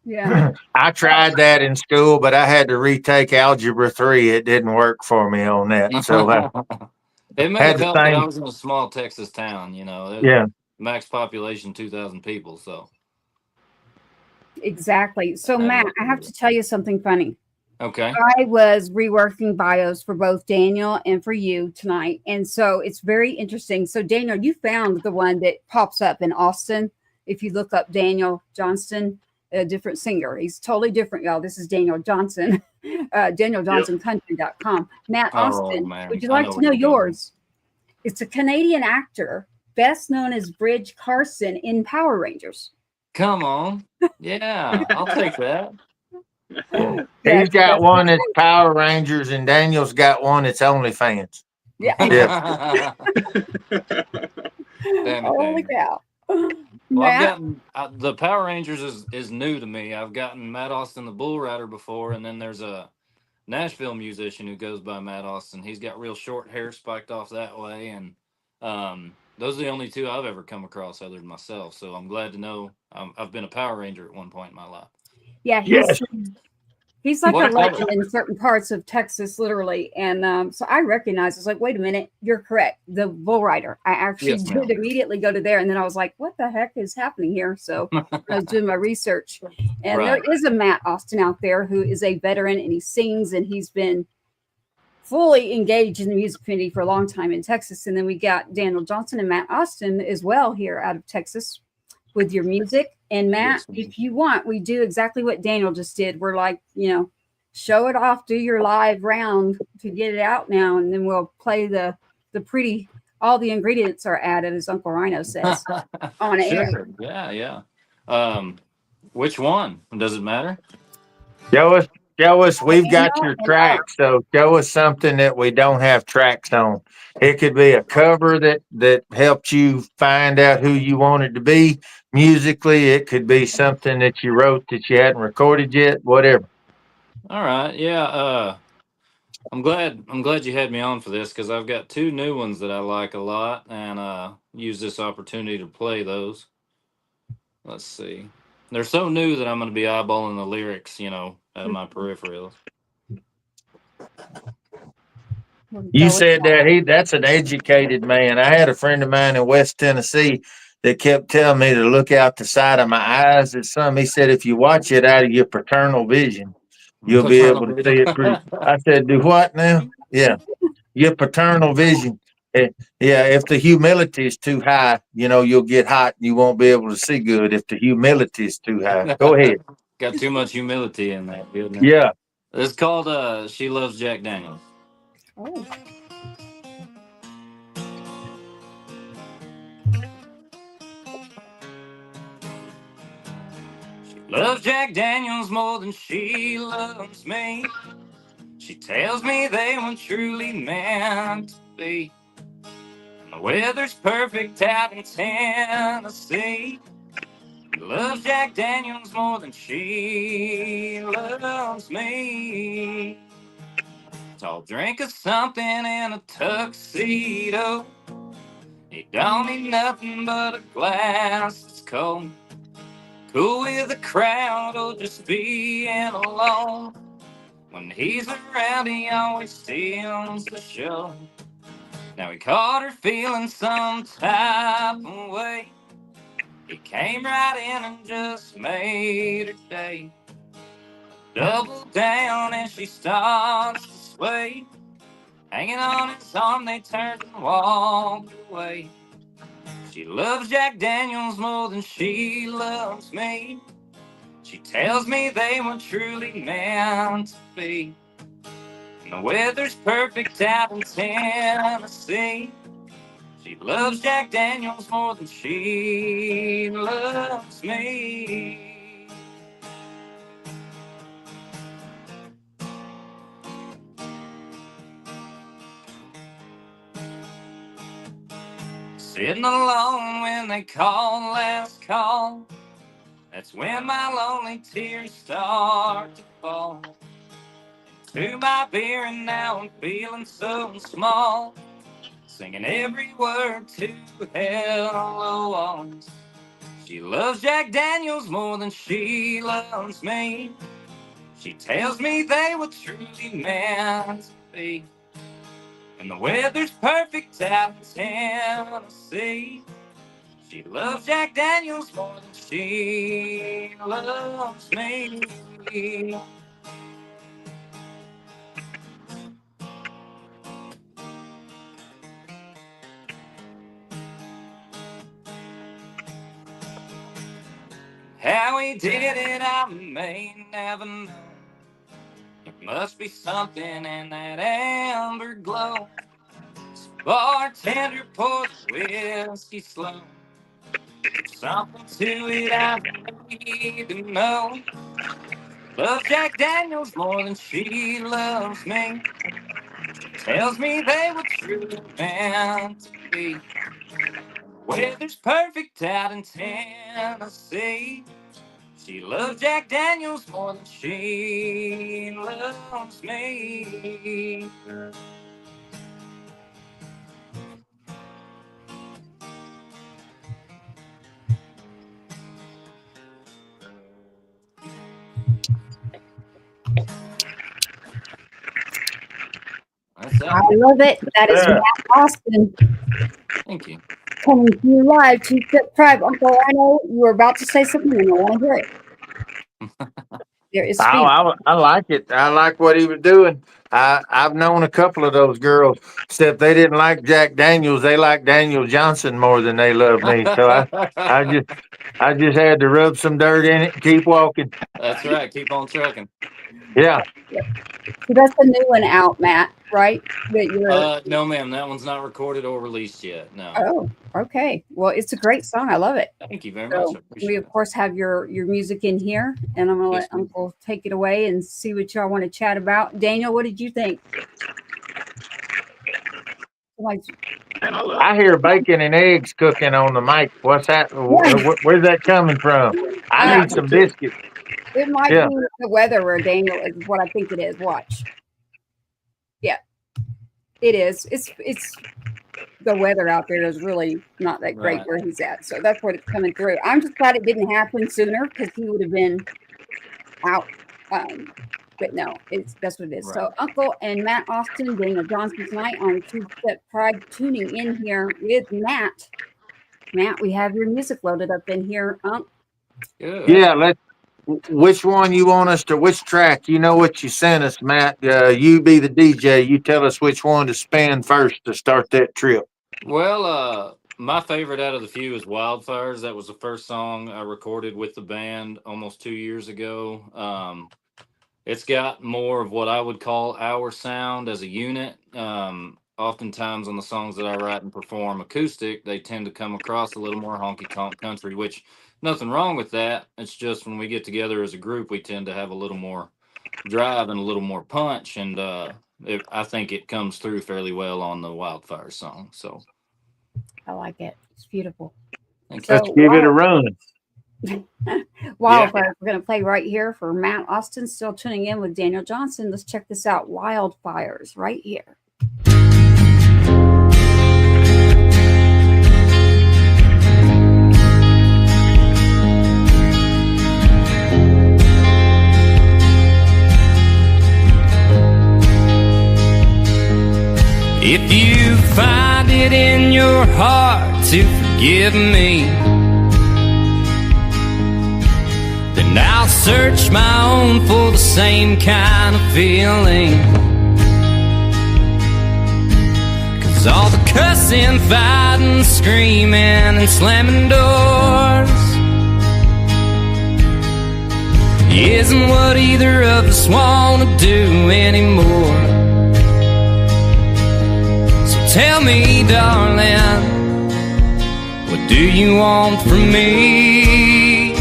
Yeah. I tried that in school, but I had to retake Algebra 3. It didn't work for me on that. So it may have helped that I was in a small Texas town, Yeah. Max population 2,000 people. So exactly. So Matt, I have to tell you something funny. Okay. I was reworking bios for both Daniel and for you tonight. And so it's very interesting. So Daniel, you found the one that pops up in Austin. If you look up Daniel Johnston, a different singer. He's totally different, y'all. This is Daniel Johnson, DanielJohnsonCountry.com. Matt Oh Austin, man, would you I like know to where know you're going. yours? It's a Canadian actor, best known as Bridge Carson in Power Rangers. Come on, yeah, I'll take that. Yeah. Yeah, He's got one that's Power Rangers, and Daniel's got one that's OnlyFans. yeah. Yeah. Damn it, Holy Daniel. cow. Well, I've Matt, gotten the Power Rangers is new to me. I've gotten Matt Austin the Bull Rider before, and then there's a Nashville musician who goes by Matt Austin. He's got real short hair spiked off that way, and those are the only two I've ever come across other than myself. So I'm glad to know I've been a Power Ranger at one point in my life. yeah, Yes. he's like What a color? legend in certain parts of Texas, literally. And so I recognize, it's like, wait a minute, you're correct. The Bull Rider. I actually Yes, did ma'am. immediately go to there. And then I was like, what the heck is happening here? So I was doing my research. And Right. there is a Matt Austin out there who is a veteran, and he sings, and he's been fully engaged in the music community for a long time in Texas. And then we got Daniel Johnson and Matt Austin as well here out of Texas with your music. And Matt, Yes, ma'am. if you want, we do exactly what Daniel just did. We're like, show it off, do your live round to get it out now, and then we'll play the pretty. All the ingredients are added, as Uncle Rhino says, on air. Sure. Yeah. Which one? Does it matter? Show us. We've got Daniel your and tracks, so show us something that we don't have tracks on. It could be a cover that helped you find out who you wanted to be musically. It could be something that you wrote that you hadn't recorded yet. Whatever. All right. Yeah. I'm glad you had me on for this because I've got two new ones that I like a lot, and use this opportunity to play those. Let's see. They're so new that I'm going to be eyeballing the lyrics, out of my peripherals. You said that that's an educated man. I had a friend of mine in West Tennessee that kept telling me to look out the side of my eyes at some. He said, if you watch it out of your paternal vision, you'll be able to see it pretty. I said, do what now? Yeah. Your paternal vision. Yeah, if the humility is too high, you'll get hot and you won't be able to see good if the humility is too high. Go ahead. Got too much humility in that, didn't it? Yeah. It's called She Loves Jack Daniels. Oh. Loves Jack Daniels more than she loves me. She tells me they were truly meant to be. The weather's perfect out in Tennessee. Loves Jack Daniels more than she loves me. Tall drink of something in a tuxedo. He don't need nothing but a glass that's cold. Cool with the crowd or just being alone. When he's around, he always steals the show. Now he caught her feeling some type of way. He came right in and just made her day. Doubled down and she starts to sway. Hanging on his arm, they turned and walked away. She loves Jack Daniels more than she loves me. She tells me they were truly meant to be. And the weather's perfect out in Tennessee. She loves Jack Daniels more than she loves me. Sitting alone when they call last call. That's when my lonely tears start to fall. To my beer and now I'm feeling so small. Singing every word to Hello Arms. She loves Jack Daniels more than she loves me. She tells me they were truly meant to be. And the weather's perfect out in Tennessee. She loves Jack Daniels more than she loves me. How he did it, I may never know. There must be something in that amber glow. So bartender pours whiskey slow. Something to it I need to know. Love Jack Daniels more than she loves me. Tells me they were truly meant to be. Weather's perfect out in Tennessee. She loves Jack Daniels more than she loves me. That's I that. love it. That is Yeah. Matt Austin Thank you. coming to you live. 2-Step Tribe. Uncle, I know you were about to say something and I want to hear it. There is speed. I like it. I like what he was doing. I've known a couple of those girls, except they didn't like Jack Daniels. They like Daniel Johnson more than they love me. So I just had to rub some dirt in it and keep walking. That's right. Keep on trucking. Yeah. So that's the new one out, Matt, right? That you're. No, ma'am. That one's not recorded or released yet. No. Oh, okay. Well, it's a great song. I love it. Thank you very much. So I appreciate we, it. of course, have your music in here, and I'm going to Yes, let ma'am. Uncle take it away and see what y'all want to chat about. Daniel, what did you think? Like, I hear bacon and eggs cooking on the mic. What's that? Where's that coming from? I need some biscuits. it might Yeah. be the weather where Daniel is what I think it is. Watch. Yeah, it is. It's the weather out there is really not that great Right. where he's at. So that's what it's coming through. I'm just glad it didn't happen sooner because he would have been out. But no, that's what it is. So Right. Uncle and Matt Austin, Daniel Johnson tonight on 2-Step Tribe, tuning in here with Matt. Matt, we have your music loaded up in here. Good. Yeah, which one you want us to, which track? You know what you sent us, Matt. You be the DJ. You tell us which one to spin first to start that trip. Well, my favorite out of the few is Wildfires. That was the first song I recorded with the band almost 2 years ago. It's got more of what I would call our sound as a unit. Oftentimes on the songs that I write and perform acoustic, they tend to come across a little more honky tonk country, which nothing wrong with that. It's just when we get together as a group, we tend to have a little more drive and a little more punch. And I think it comes through fairly well on the Wildfire song. So I like it. It's beautiful. thank So, you. Let's give it a run. Wildfires. We're going to play right here for Matt Austin, still tuning in with Daniel Johnson. Let's check this out. Wildfires right here. If you find it in your heart to forgive me, then I'll search my own for the same kind of feeling. 'Cause all the cussing, fighting, screaming, and slamming doors isn't what either of us want to do anymore. Tell me, darling, what do you want from me?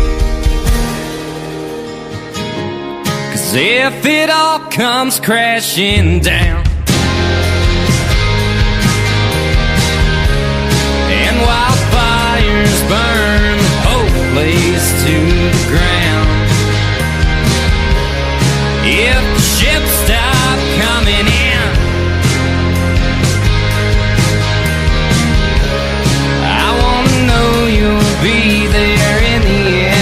'Cause if it all comes crashing down and wildfires burn the whole place to the ground, if the ships stop coming in, you'll be there in the end.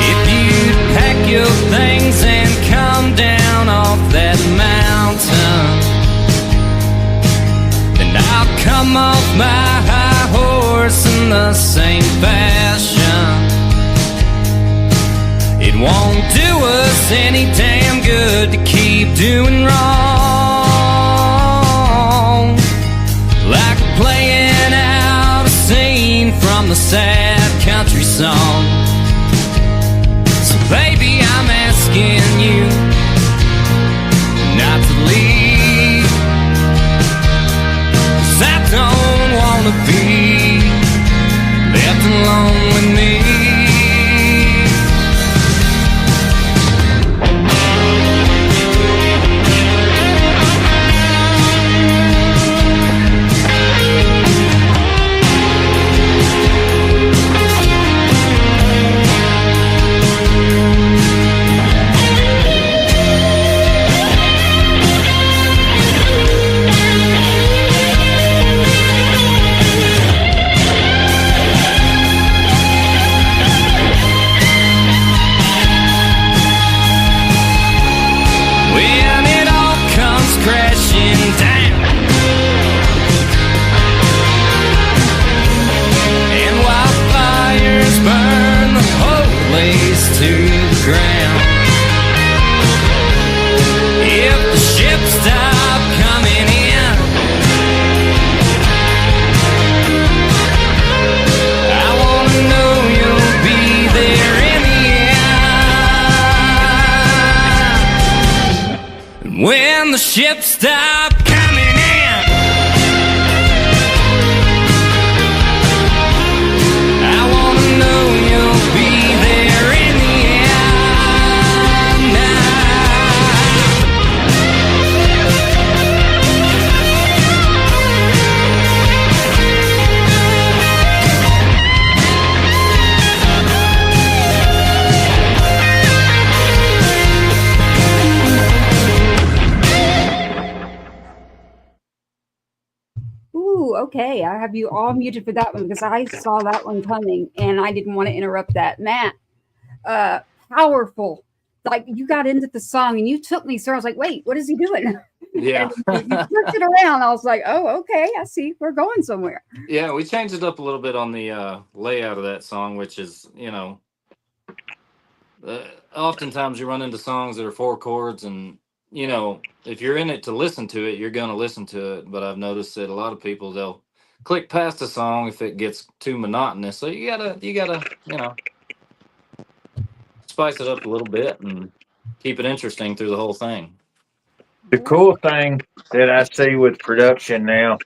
If you'd pack your things and come down off that mountain, then I'll come off my high horse in the same fashion. won't do us any damn good to keep doing wrong. Like playing out a scene from the sad country song. So baby, I'm asking you not to leave, 'cause I don't wanna be left alone with me. When it all comes crashing down, and wildfires burn the whole place to the ground, if the ships stop coming in, I wanna know you'll be there in the end. When the ships stop coming in, I wanna know you'll be there in the end now. Ooh, okay. I have you all muted for that one because I saw that one coming and I didn't want to interrupt that. Matt, powerful. Like you got into the song and you took me, so I was like, wait, what is he doing? Yeah. And you flipped it around. I was like, oh, okay. I see. We're going somewhere. Yeah, we changed it up a little bit on the layout of that song, which is, oftentimes you run into songs that are 4 chords, and if you're in it to listen to it, you're going to listen to it. But I've noticed that a lot of people, they'll click past a song if it gets too monotonous. So you gotta spice it up a little bit and keep it interesting through the whole thing. The cool thing that I see with production now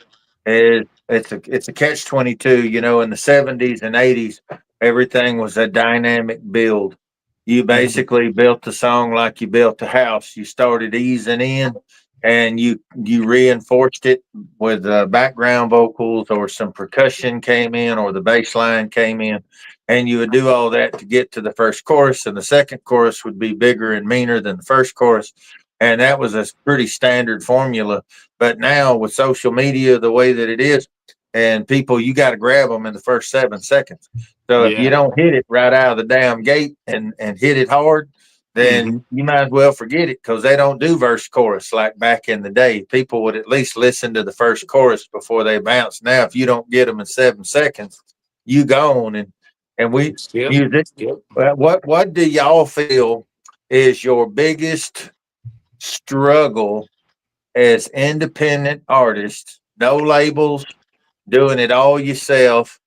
is it's a catch 22. In the 70s and 80s, everything was a dynamic build. You basically built the song like you built a house. You started easing in, and you reinforced it with background vocals, or some percussion came in, or the bass line came in, and you would do all that to get to the first chorus, and the second chorus would be bigger and meaner than the first chorus. And that was a pretty standard formula. But now with social media the way that it is, and people, you got to grab them in the first 7 seconds. So if you Yeah. don't hit it right out of the damn gate and hit it hard, then you might as well forget it, because they don't do verse chorus like back in the day. People would at least listen to the first chorus before they bounce. Now, if you don't get them in 7 seconds, you gone. And we Skip. music. Skip. What do y'all feel is your biggest struggle as independent artists, no labels, doing it all yourself,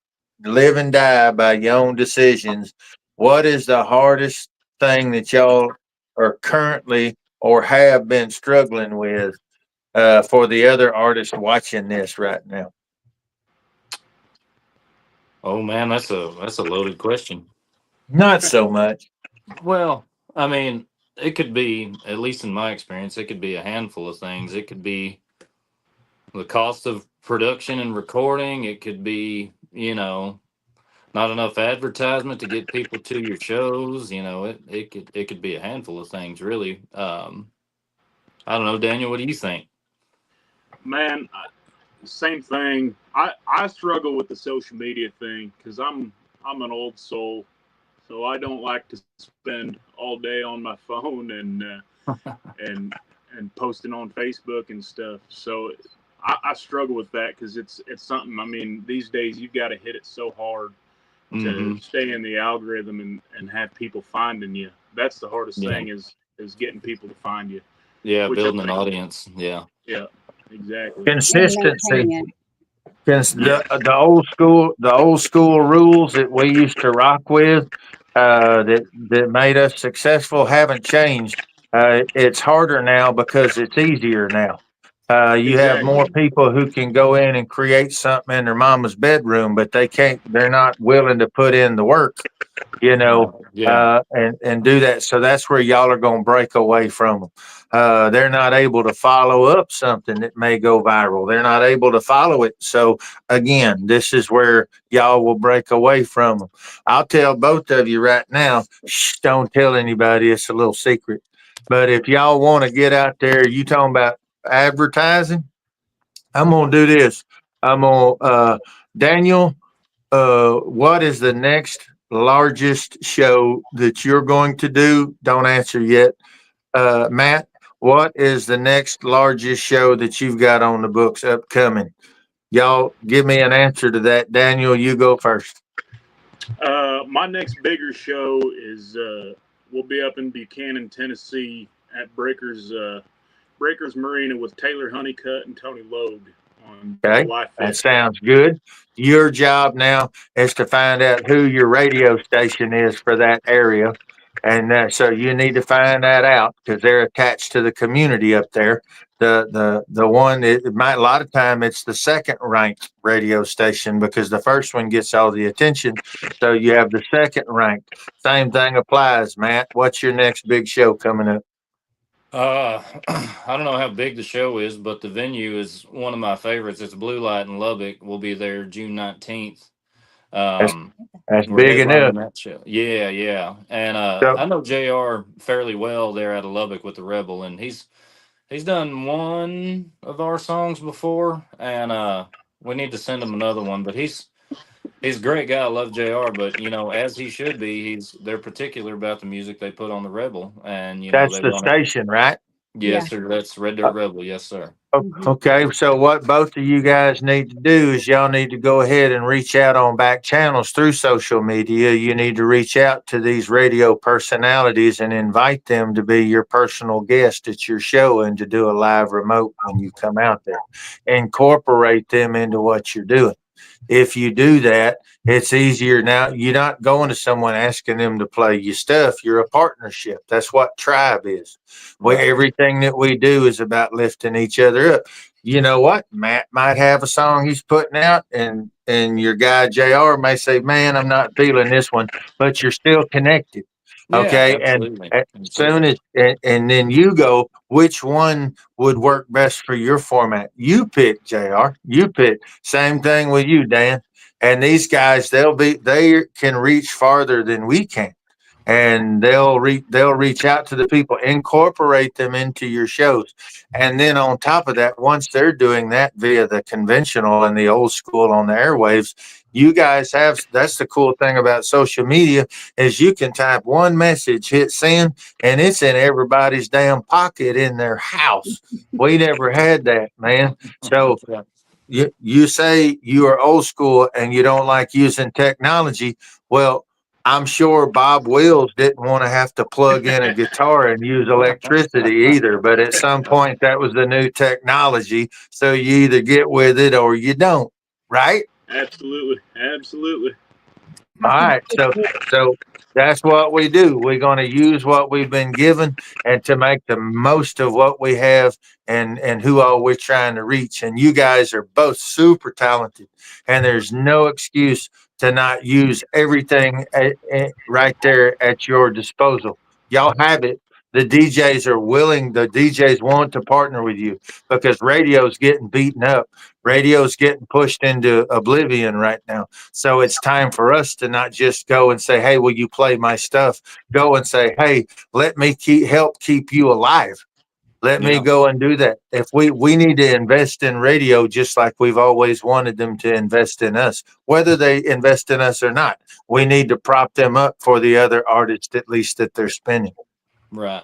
live and die by your own decisions? What is the hardest thing that y'all are currently or have been struggling with for the other artists watching this right now? Oh man, that's a loaded question. Not so much. Well, I mean, it could be, at least in my experience, it could be a handful of things. It could be the cost of production and recording. It could be, not enough advertisement to get people to your shows. It could be a handful of things, really. I don't know, Daniel, what do you think? Man, same thing. I struggle with the social media thing because I'm an old soul, so I don't like to spend all day on my phone and posting on Facebook and stuff. So I struggle with that because it's something. I mean, these days you've got to hit it so hard to stay in the algorithm and have people finding you. that's the hardest Yeah. thing is getting people to find you. Yeah, Which I building an think- audience. Yeah. Yeah, exactly. Consistency. maintaining The old school rules that we used to rock with, that made us successful haven't changed. It's harder now because it's easier now. You have Exactly. more people who can go in and create something in their mama's bedroom, but they're not willing to put in the work, Yeah. and do that. So that's where y'all are going to break away from them. They're not able to follow up something that may go viral. They're not able to follow it. So again, this is where y'all will break away from them. I'll tell both of you right now, shh, don't tell anybody. It's a little secret. But if y'all want to get out there, you talking about advertising, I'm going to do this. I'm going to, Daniel, what is the next largest show that you're going to do? Don't answer yet. Matt, what is the next largest show that you've got on the books upcoming? Y'all give me an answer to that. Daniel, you go first. My next bigger show is will be up in Buchanan, Tennessee, at Breakers Marina with Taylor Honeycutt and Tony Logue on Okay, July 5th. that sounds good. Your job now is to find out who your radio station is for that area. And so you need to find that out because they're attached to the community up there. The one it might a lot of time it's the second ranked radio station because the first one gets all the attention. So you have the second ranked. Same thing applies, Matt. What's your next big show coming up? I don't know how big the show is, but the venue is one of my favorites. It's Blue Light in Lubbock. We'll be there June 19th. That's We're big enough. headlining that show. Yeah, yeah. And So I know JR fairly well there out of Lubbock with the Rebel, and he's done one of our songs before, and we need to send him another one. But he's a great guy. I love JR, but as he should be, they're particular about the music they put on the Rebel, and that's they the want it. station, right? Yes, sir. That's Red Dirt Rebel. Yes, sir. Okay, so what both of you guys need to do is y'all need to go ahead and reach out on back channels through social media. You need to reach out to these radio personalities and invite them to be your personal guest at your show and to do a live remote when you come out there. Incorporate them into what you're doing. If you do that, it's easier now. You're not going to someone asking them to play your stuff. You're a partnership. That's what tribe is. Everything that we do is about lifting each other up. You know what? Matt might have a song he's putting out, and your guy JR may say, "Man, I'm not feeling this one," but you're still connected. Yeah, Okay, absolutely. and as soon as and then you go, which one would work best for your format? You pick, JR. You pick. Same thing with you, Dan. And these guys, they can reach farther than we can, and they'll reach out to the people, incorporate them into your shows, and then on top of that, once they're doing that via the conventional and the old school on the airwaves, you guys that's the cool thing about social media is you can type one message, hit send, and it's in everybody's damn pocket in their house. We never had that, man. So you say you are old school and you don't like using technology. Well, I'm sure Bob Wills didn't want to have to plug in a guitar and use electricity either. But at some point, that was the new technology. So you either get with it or you don't, right? Absolutely. All right. So that's what we do. We're going to use what we've been given and to make the most of what we have and who all we're trying to reach. And you guys are both super talented, and there's no excuse to not use everything right there at your disposal. Y'all have it. The DJs want to partner with you because radio's getting beaten up. Radio's getting pushed into oblivion right now. So it's time for us to not just go and say, "Hey, will you play my stuff?" Go and say, "Hey, let me help keep you alive. Let me go and do that." If we need to invest in radio just like we've always wanted them to invest in us, whether they invest in us or not, we need to prop them up for the other artists, at least that they're spinning. Right.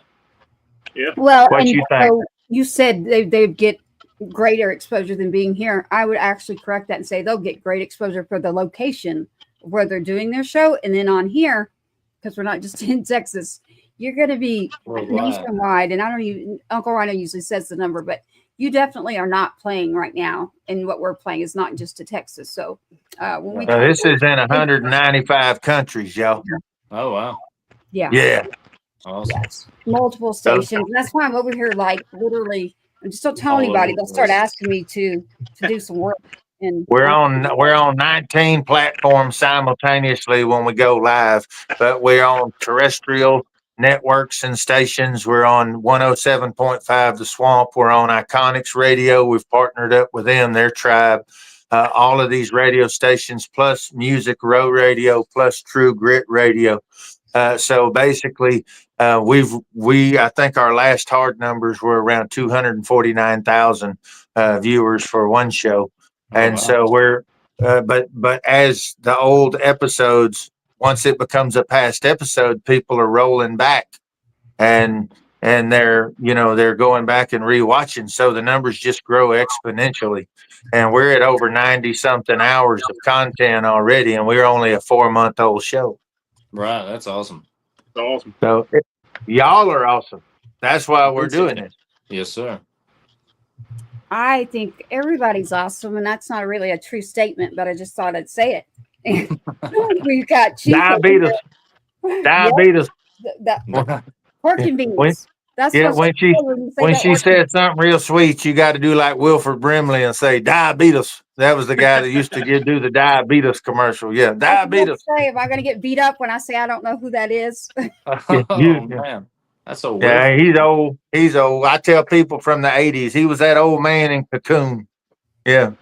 Yeah. Well, What and you think? so you said they'd get greater exposure than being here. I would actually correct that and say they'll get great exposure for the location where they're doing their show, and then on here, because we're not just in Texas, you're going to be Worldwide. nationwide. And I don't even, Uncle Rhino usually says the number, but you definitely are not playing right now. And what we're playing is not just to Texas. So when we talk, This is in 195 countries, y'all. Oh wow. yeah, Yeah. Awesome. yes, multiple stations. And that's why I'm over here, like literally, and just don't tell All over anybody. the They'll start place. asking me to do some work. And We're on 19 platforms simultaneously when we go live, but we're on terrestrial networks and stations. We're on 107.5 The Swamp. We're on Iconics Radio. We've partnered up with them, their tribe. All of these radio stations, plus Music Row Radio, plus True Grit Radio. So basically, I think our last hard numbers were around 249,000 viewers for one show. Oh, And wow. so but as the old episodes, once it becomes a past episode, people are rolling back and they're going back and rewatching. So the numbers just grow exponentially. And we're at over 90 something hours of content already. And we're only a 4-month-old show. Right. That's awesome. It's awesome. So y'all are awesome. That's why we're doing this. Yes, sir. I think everybody's awesome, and that's not really a true statement, but I just thought I'd say it. We've got Chief. Diabetes. Diabetes. Yep, pork and beans. That's Yeah, what when she said something real sweet, you got to do like Wilford Brimley and say diabetes. That was the guy that used to do the diabetes commercial. Yeah, diabetes. Say, am I going to get beat up when I say I don't know who that is? Oh, man. That's so weird. Yeah, he's old. He's old. I tell people from the 80s, he was that old man in Cocoon. Yeah.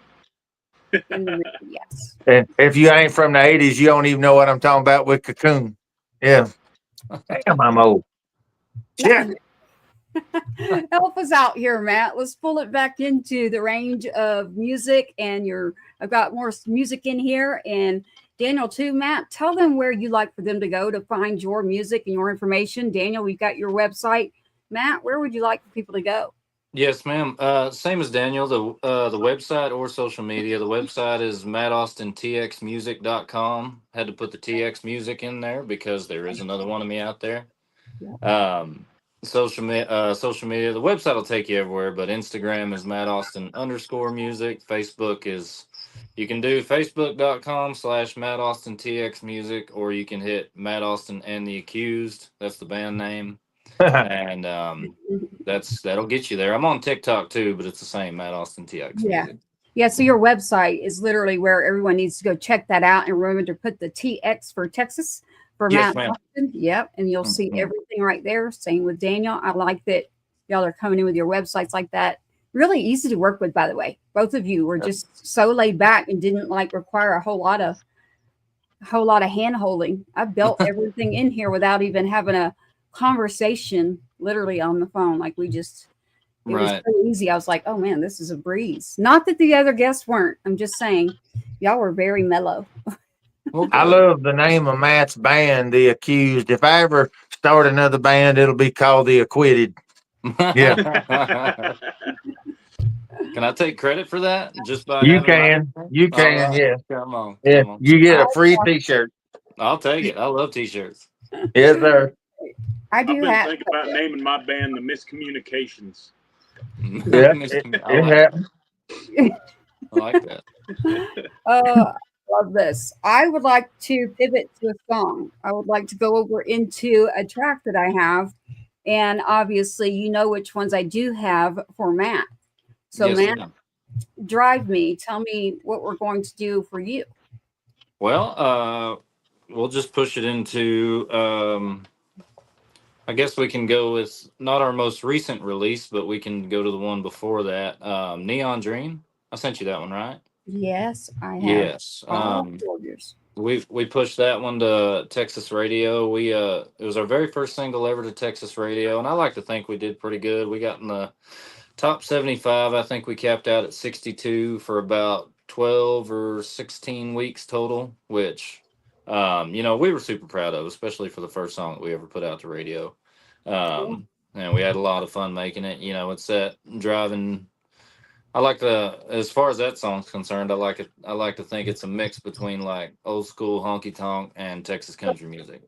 Yes. And if you ain't from the 80s, you don't even know what I'm talking about with Cocoon. Yeah. Damn, I'm old. Yeah. Help us out here, Matt. Let's pull it back into the range of music, and I've got more music in here, and Daniel too. Matt, tell them where you like for them to go to find your music and your information. Daniel, we've got your website. Matt, where would you like for people to go? Yes, ma'am. Same as Daniel, the website or social media. The website is mattaustintxmusic.com. Had to put the TX music in there because there is another one of me out there. Social media, the website will take you everywhere, but Instagram is mattaustin_music. Facebook is, you can do facebook.com/mattaustintxmusic, or you can hit Matt Austin and the Accused. That's the band name. And that'll get you there. I'm on TikTok too, but it's the same, Matt Austin TX music. Yeah, so your website is literally where everyone needs to go check that out, and remember to put the TX for Texas for Yes, Matt ma'am. Austin. Yep, and you'll see everything right there. Same with Daniel. I like that y'all are coming in with your websites like that. Really easy to work with, by the way. Both of you were just so laid back and didn't require a whole lot of hand holding. I built everything in here without even having a conversation literally on the phone. It was so easy. I was like, oh man, this is a breeze. Not that the other guests weren't. I'm just saying y'all were very mellow. I love the name of Matt's band, The Accused. If I ever start another band, it'll be called The Acquitted. Yeah. Can I take credit for that? Just by You can. Yeah. Come on. You get a free T-shirt. I'll take it. I love T-shirts. Yes, sir. I've been thinking about naming my band the Miscommunications. Yeah, it happened. I like that. Love this. I would like to pivot to a song. I would like to go over into a track that I have, and obviously you know which ones I do have for Matt. So yes, Matt, drive me. Tell me what we're going to do for you. Well, we'll just push it into I guess we can go with not our most recent release, but we can go to the one before that. Neon Dream. I sent you that one, right? Yes, I have. Yes. We pushed that one to Texas radio. It was our very first single ever to Texas radio, and I like to think we did pretty good. We got in the top 75. I think we capped out at 62 for about 12 or 16 weeks total, which we were super proud of, especially for the first song that we ever put out to radio. And we had a lot of fun making it. It's that driving. As far as that song's concerned, I like to think it's a mix between old school honky tonk and Texas country music,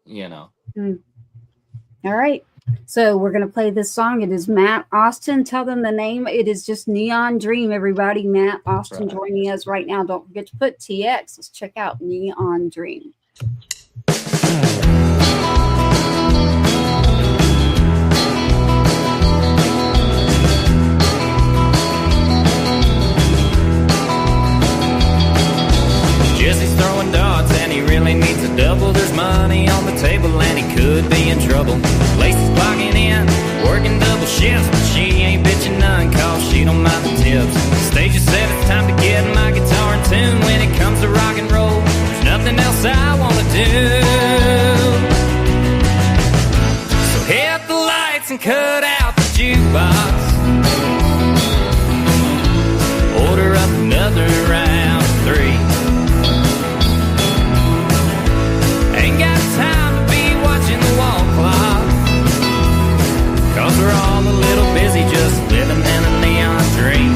All right. So we're going to play this song. It is Matt Austin. Tell them the name. It is just Neon Dream, everybody. Matt Austin joining us right now. Don't forget to put TX. Let's check out Neon Dream. Jesse's throwing darts and he really needs a double. There's money on the table and he could be in trouble. Lacey's clocking in, working double shifts, but she ain't bitching none cause she don't mind the tips. Stage is set, it's time to get my guitar in tune. When it comes to rock and roll, there's nothing else I wanna do. So hit the lights and cut out the jukebox. Order up another round of 3. Ain't got time to be watching the wall clock, cause we're all a little busy just living in a neon dream.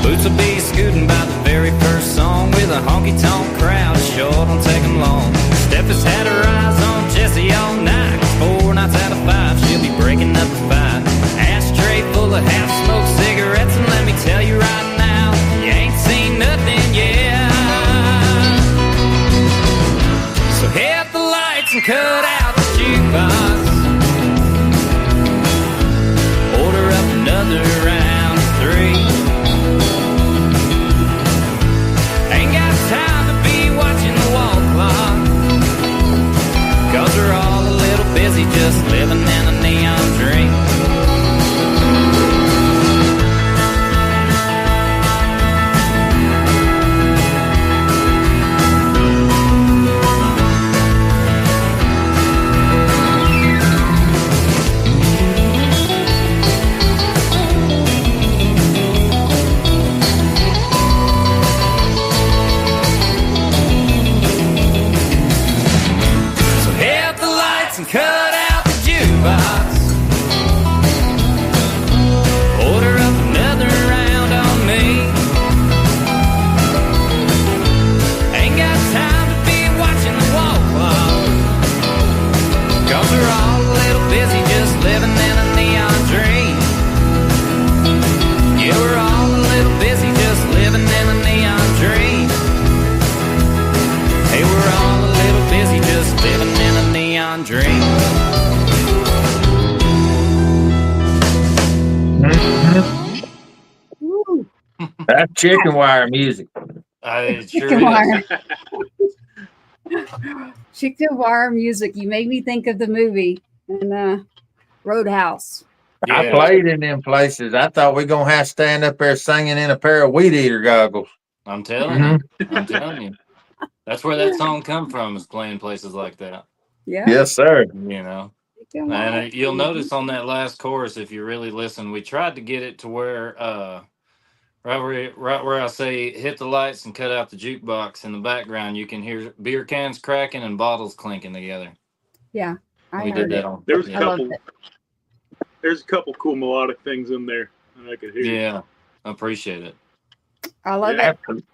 Boots will be scooting by the very first song with a honky-tonk crowd. It sure don't take them long. Steph has had her eyes on Jessie all night. 4 nights out of 5, she'll be breaking up the fight. Ashtray full of half-smoked cigarettes, and let me tell you right now, you ain't seen nothing yet. So hit the lights and cut out the jukebox. Order up another round of 3. Ain't got time to be watching the wall clock, cause we're all a little busy just living in a neon dream. So hit the lights and cut out the jukebox. Order up another round on me. Ain't got time to be watching the wall clock, cause we're all a little busy just living in a neon dream. Yeah, we're all a little busy just living in a neon dream. Hey, we're all a little busy just living in a neon dream. Woo. That's chicken wire music. It sure Chicken wire. is. Chicken wire music. You made me think of the movie and Roadhouse. I Yeah. played in them places. I thought we gonna have to stand up there singing in a pair of weed eater goggles. I'm telling you. I'm telling you. That's where that song come from, is playing places like that. Yeah. Yes, sir. You know. Chicken wire. And you'll notice on that last chorus, if you really listen, we tried to get it to where right where I say hit the lights and cut out the jukebox, in the background you can hear beer cans cracking and bottles clinking together. Yeah. I We heard did it. that on. There was a I loved couple. it. There's a couple cool melodic things in there that I could hear. Yeah, I appreciate it. I love Yeah. it.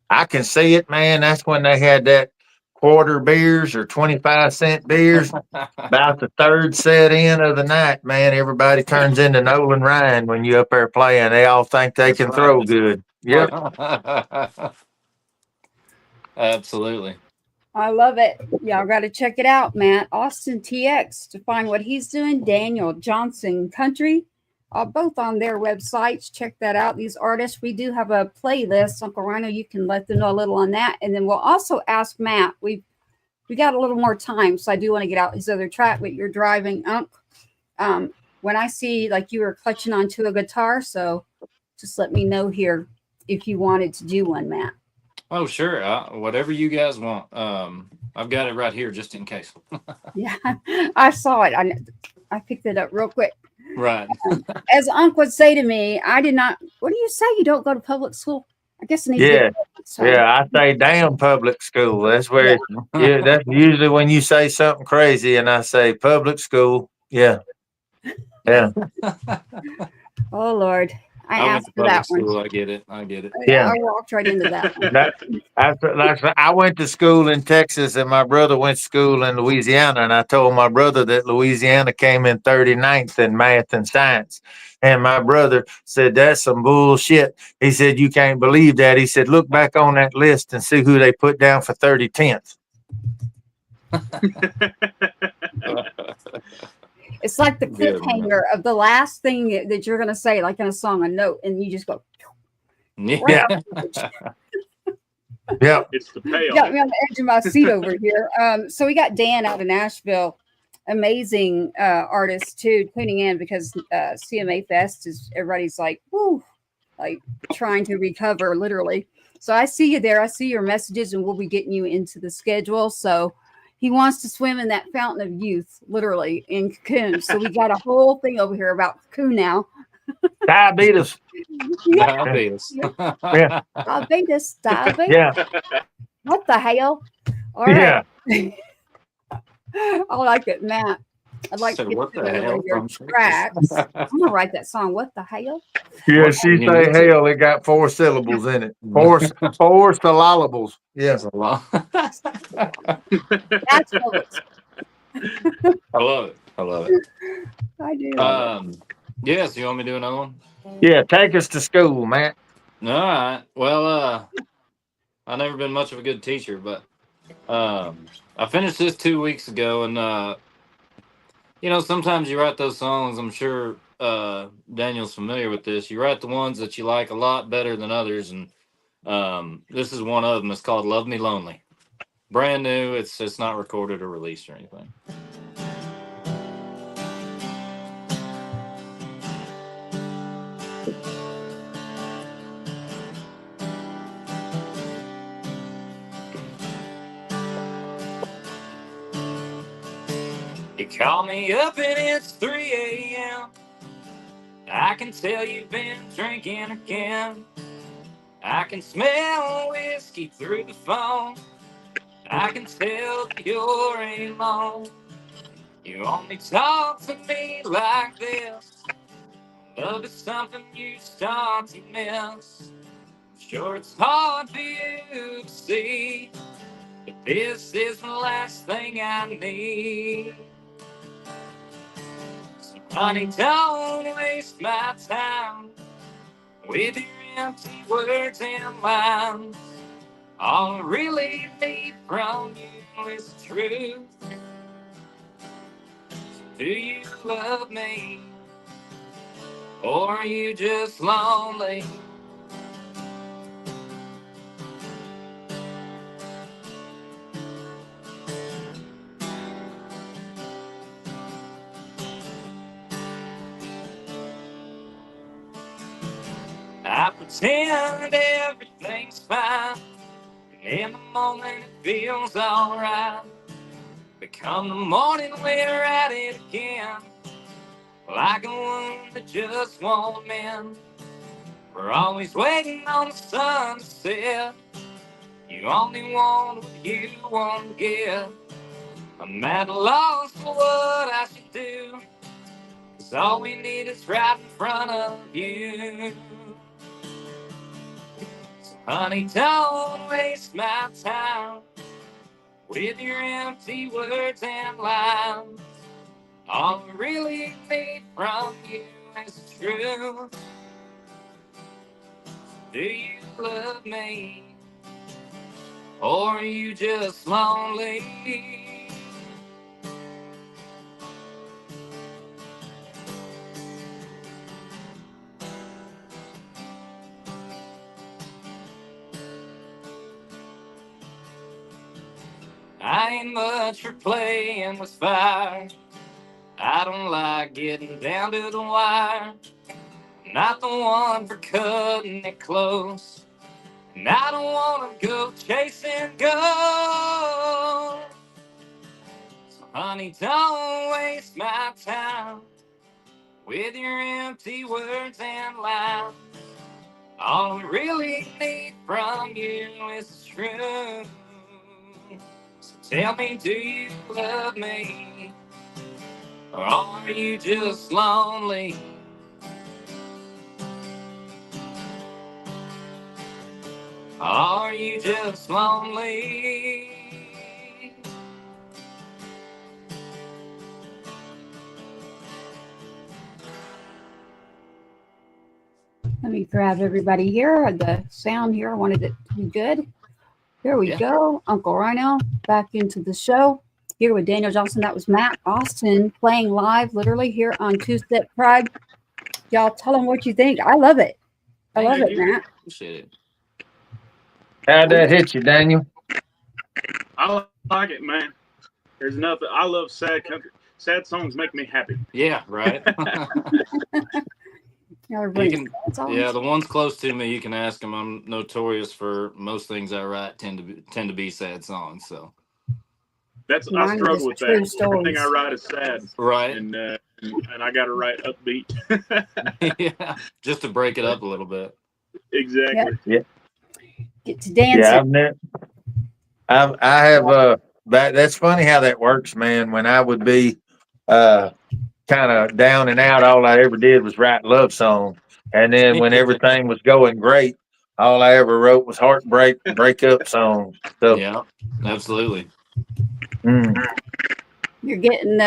I can see it, man. That's when they had that quarter beers or 25-cent beers. About the third set in of the night, man, everybody turns into Nolan Ryan when you up there playing. They all think they That's can right. throw good. Yep. Absolutely. I love it. Y'all got to check it out, Matt Austin TX, to find what he's doing. Daniel Johnson Country, both on their websites. Check that out. These artists, we do have a playlist. Uncle Rhino, you can let them know a little on that, and then we'll also ask Matt. We got a little more time, so I do want to get out his other track. But you're driving, when I see like you were clutching onto a guitar, so just let me know here if you wanted to do one, Matt. Oh, sure. Whatever you guys want. I've got it right here just in case. Yeah, I saw it. I picked it up real quick. Right. As Unc would say to me, I did not. What do you say? You don't go to public school? I guess I need to Yeah. get so, Yeah, I say damn public school. That's where, yeah, that's usually when you say something crazy and I say public school. Yeah. Yeah. Oh Lord, I went asked to for public that one. school. I get it. I get it. Yeah. I walked right into that one. I went to school in Texas, and my brother went to school in Louisiana. And I told my brother that Louisiana came in 39th in math and science. And my brother said, "That's some bullshit." He said, "You can't believe that." He said, "Look back on that list and see who they put down for 3010th. It's like the Good, man. cliffhanger of the last thing that you're going to say, like in a song, a note, and you just go. Yeah. Yeah. It's the payoff. Got me on the edge of my seat over here. So we got Dan out of Nashville, amazing artist too, tuning in because CMA Fest is everybody's like, whoo, like trying to recover literally. So I see you there. I see your messages, and we'll be getting you into the schedule. So he wants to swim in that fountain of youth, literally in cocoon. So we got a whole thing over here about cocoon now. Diabetes. Diabetes. Yeah. Diabetes. Yeah. What the hell? All right. Yeah. I like it, Matt. I'd like So to get what to the know hell your from tracks. I'm gonna write that song. What the hell? Yeah, What she do you say need to- hell. It got 4 syllables in it. Four syllables. That's Yeah. a lot. That's poets. I love it. I love it. I do. Yes, you want me to do another one? Yeah. Take us to school, man. All right. Well, I've never been much of a good teacher, but I finished this 2 weeks ago, and sometimes you write those songs. I'm sure Daniel's familiar with this. You write the ones that you like a lot better than others, and this is one of them. It's called "Love Me Lonely." Brand new. It's not recorded or released or anything. You call me up and it's 3 a.m. I can tell you've been drinking again. I can smell whiskey through the phone. I can tell that you're alone. You only talk to me like this. Love is something you start to miss. Sure, it's hard for you to see, but this is the last thing I need. So honey, don't waste my time with your empty words and lines. All I really need from you is the truth. Do you love me, or are you just lonely? I pretend everything's fine, and in the moment it feels alright. But come the morning, we're at it again, like a wound that just won't mend. We're always waiting on the sun to set. You only want what you won't get. I'm at a loss for what I should do, 'cause all we need is right in front of you. So honey, don't waste my time with your empty words and lines. All I really need from you is the truth. Do you love me, or are you just lonely? I ain't much for playing with fire. I don't like getting down to the wire. Not the one for cutting it close. And I don't want to go chasing gold. So honey, don't waste my time with your empty words and lies. All I really need from you is the truth. So tell me, do you love me, Or are you just lonely? Are you just lonely? Let me grab everybody here. The sound here, I wanted it to be good. Here we go. Uncle Rhino back into the show. Here with Daniel Johnson. That was Matt Austin playing live, literally here on 2Step Pride. Y'all tell them what you think. I love it. I love it, Matt. Appreciate it. How'd that hit you, Daniel? I like it, man. There's nothing. I love sad country. Sad songs make me happy. Yeah, right. Yeah, the ones close to me, you can ask them. I'm notorious for most things I write tend to be sad songs. So I struggle with that. Everything I write is sad, right? And I got to write upbeat. Yeah, just to break it up a little bit. Exactly. Yeah. Get to dancing. Yeah, I have that's funny how that works, man. When I would be kind of down and out, all I ever did was write love songs. And then when everything was going great, all I ever wrote was heartbreak, breakup songs. So yeah, absolutely. You're getting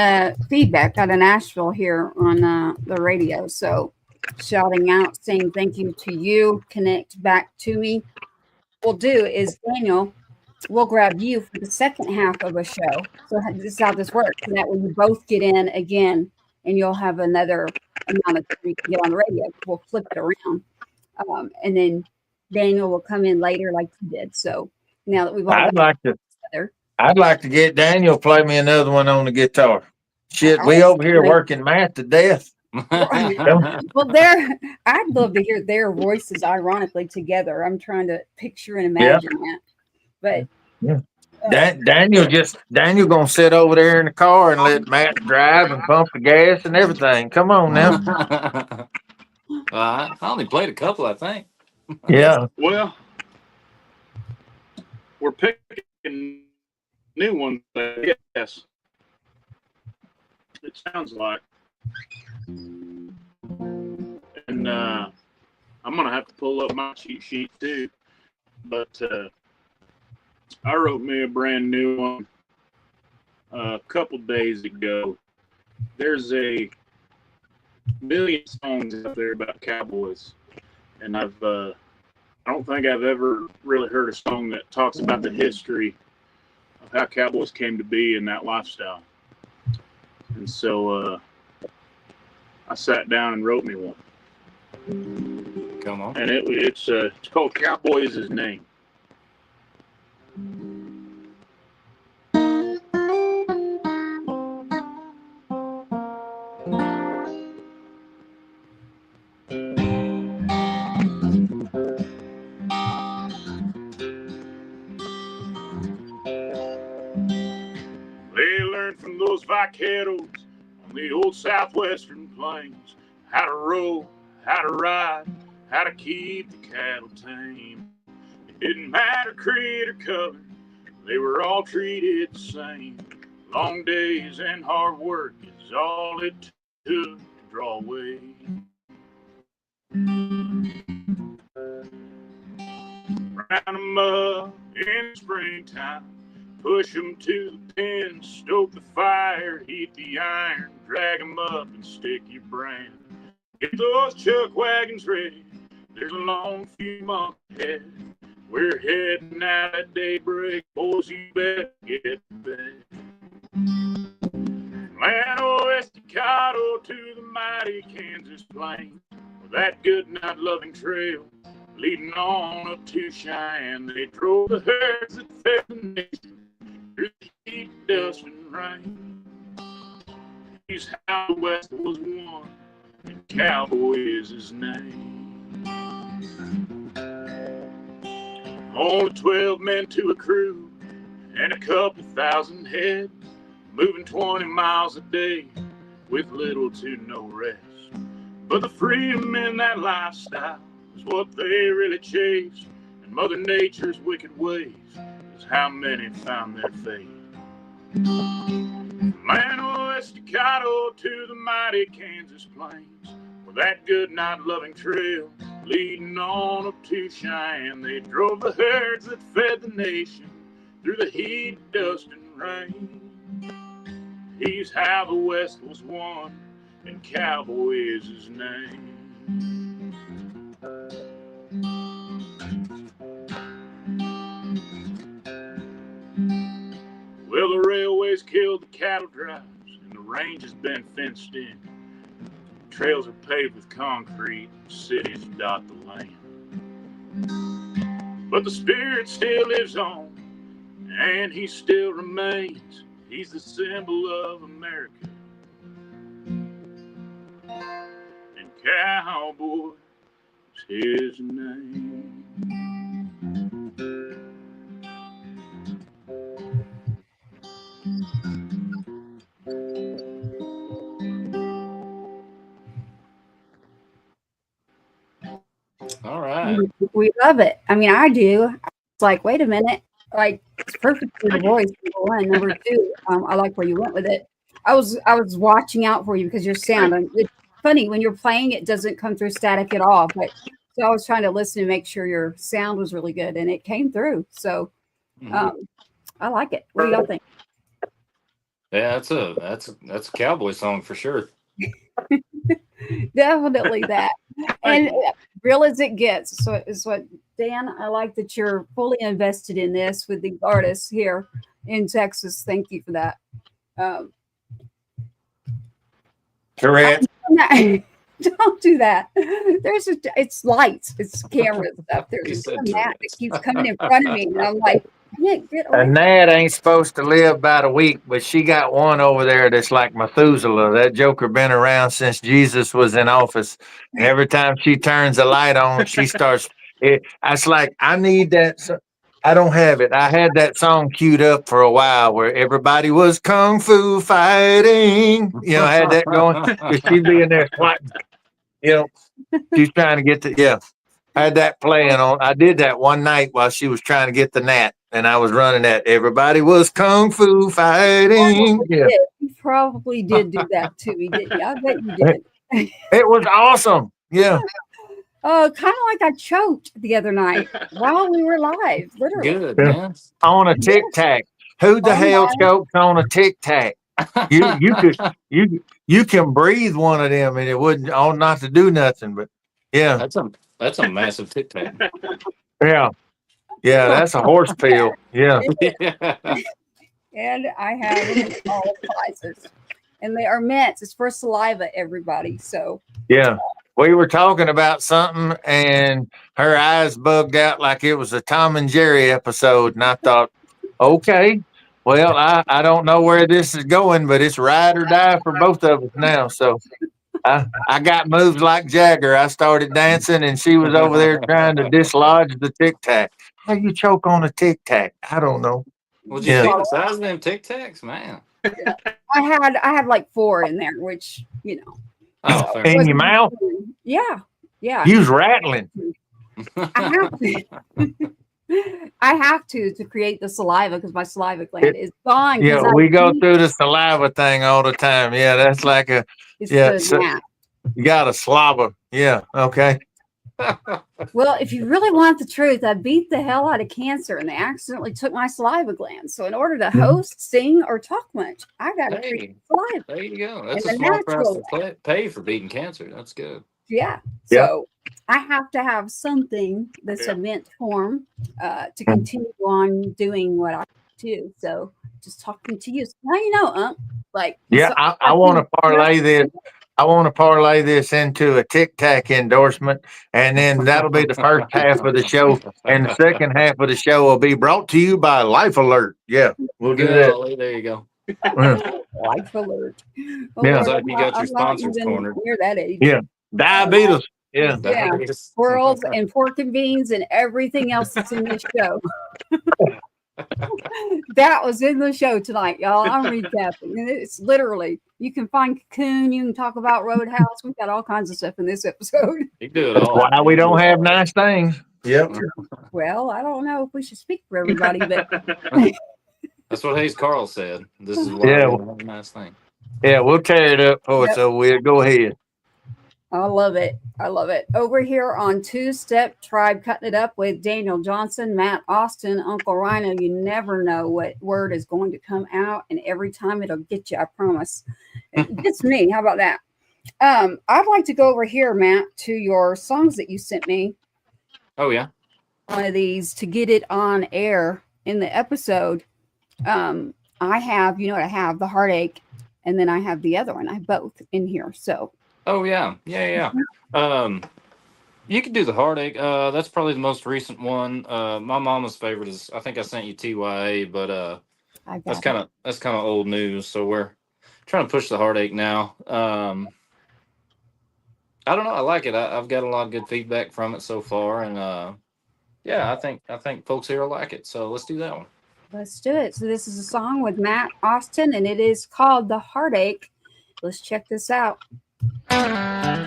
feedback out of Nashville here on the radio. So shouting out, saying thank you to you, connect back to me. What we'll do is, Daniel, we'll grab you for the second half of a show. So this is how this works. And that way you both get in again, and you'll have another amount of time you can get on the radio. We'll flip it around. And then Daniel will come in later like you did. So now that we've all I'd like to get Daniel play me another one on the guitar. Shit, we over here working Matt to death. Well, I'd love to hear their voices ironically together. I'm trying to picture and imagine that. But Daniel gonna sit over there in the car and let Matt drive and pump the gas and everything. Come on now. I only played a couple, I think. Yeah. Well, we're picking new ones, I guess. It sounds like. And I'm gonna have to pull up my cheat sheet too. But I wrote me a brand new one a couple days ago. There's a million songs out there about cowboys, and I don't think I've ever really heard a song that talks about the history of how cowboys came to be in that lifestyle. And so I sat down and wrote me one. Come on. And it's called Cowboy Is His Name. They learned from those vaqueros on the old southwestern plains how to roll, how to ride, how to keep the cattle tame. It didn't matter creed or color, they were all treated the same. Long days and hard work is all it took to draw away. Round them up in springtime, push them to the pen, stoke the fire, heat the iron, drag them up and stick your brand. Get those chuck wagons ready, there's a long few months ahead. We're heading out at daybreak, boys, you better get to bed. Atlanta, Estacado to the mighty Kansas plains, with that good night loving trail leading on up to Cheyenne. They drove the herds that fed the nation through the heat, dust, and rain. He's how the West was won, and Cowboy is his name. Only 12 men to a crew, and a couple thousand head, moving 20 miles a day with little to no rest. But the freedom in that lifestyle is what they really chased, and Mother Nature's wicked ways is how many found their fate. Man, staccato to the mighty Kansas plains, where that good night loving trail leading on up to Cheyenne. They drove the herds that fed the nation through the heat, dust, and rain. He's how the West was won, and cowboy is his name. Well, the railways killed the cattle drives, and the range has been fenced in. Trails are paved with concrete, cities dot the land. But the spirit still lives on, and he still remains. He's the symbol of America, and cowboy is his name. All right. We love it. I mean, I do. It's like, wait a minute. Like, it's perfect for the voice. Number one. Number two, I like where you went with it. I was watching out for you because your sound. And it's funny when you're playing, it doesn't come through static at all. But so I was trying to listen to make sure your sound was really good, and it came through. So I like it. What do y'all think? Yeah, that's a cowboy song for sure. Definitely that. And real as it gets. So is what Dan, I like that you're fully invested in this with the artists here in Texas. Thank you for that. Correct. Don't do that. It's lights, it's camera stuff. There's a gnat that keeps coming in front of me, and I'm like, get away. A gnat ain't supposed to live about a week, but she got one over there that's like Methuselah. That joker been around since Jesus was in office. And every time she turns the light on, she starts. It's like, I need that. I don't have it. I had that song queued up for a while where everybody was kung fu fighting. You know, I had that going. She'd be in there swatting. You know, she's trying to get I had that playing on. I did that one night while she was trying to get the gnat, and I was running that. Everybody was kung fu fighting. Yeah, You probably did do that to me, didn't you? I bet you did. it was awesome. Yeah. Kind of like I choked the other night while we were live. Literally. Good, man. On a tic tac. Who the hell chokes on a tic tac? You can breathe one of them and it wouldn't ought not to do nothing. But yeah, That's a massive tic tac. yeah, that's a horse pill. Yeah. And I have them in all sizes, and they are mints. It's for saliva, everybody. So Yeah. We were talking about something and her eyes bugged out like it was a Tom and Jerry episode. And I thought, okay, well, I don't know where this is going, but it's ride or die for both of us now. So I got moved like Jagger. I started dancing and she was over there trying to dislodge the tic tac. How you choke on a tic tac? I don't know. Well, did you see the size of them tic tacs, man? I had like 4 in there, which Oh, fair. In your mouth? Yeah. You was rattling. I have to create the saliva because my saliva gland is gone. Yeah, we go through the saliva thing all the time. Yeah, that's like you got a slobber. Yeah, okay. Well, if you really want the truth, I beat the hell out of cancer and they accidentally took my saliva gland. So in order to host, sing, or talk much, I got to create saliva. There you go. That's a small price to pay for beating cancer. That's good. Yeah. So I have to have something that's a mint form to continue on doing what I do. So just talking to you. So now you know, I want to parlay this. I want to parlay this into a Tic Tac endorsement, and then that'll be the first half of the show, and the second half of the show will be brought to you by Life Alert. Yeah, we'll do that. There you go. Life Alert. Sounds like you got your sponsors cornered. Near that age. Yeah, diabetes. Yeah. Squirrels and pork and beans and everything else that's in this show. That was in the show tonight, y'all. I'm recapping. It's literally, you can find Cocoon, you can talk about Roadhouse. We've got all kinds of stuff in this episode. You do it all. That's why we don't have nice things. Yep. Well, I don't know if we should speak for everybody, but that's what Hayes Carl said. This is why we don't have a nice thing. Yeah, we'll tear it up for it. Yep. So we'll go ahead. I love it. I love it. Over here on 2Step Tribe, cutting it up with Daniel Johnson, Matt Austin, Uncle Rhino. You never know what word is going to come out, and every time it'll get you. I promise. It gets me. How about that? I'd like to go over here, Matt, to your songs that you sent me. Oh yeah. One of these to get it on air in the episode. I have, you know what I have? The Heartache, and then I have the other one. I have both in here. So. Oh yeah. You could do the Heartache. That's probably the most recent one. My mama's favorite is, I think I sent you TYA, but that's kind of old news. So we're trying to push the Heartache now. I don't know. I like it. I've got a lot of good feedback from it so far, and yeah, I think folks here will like it. So let's do that one. Let's do it. So this is a song with Matt Austin, and it is called The Heartache. Let's check this out. Neon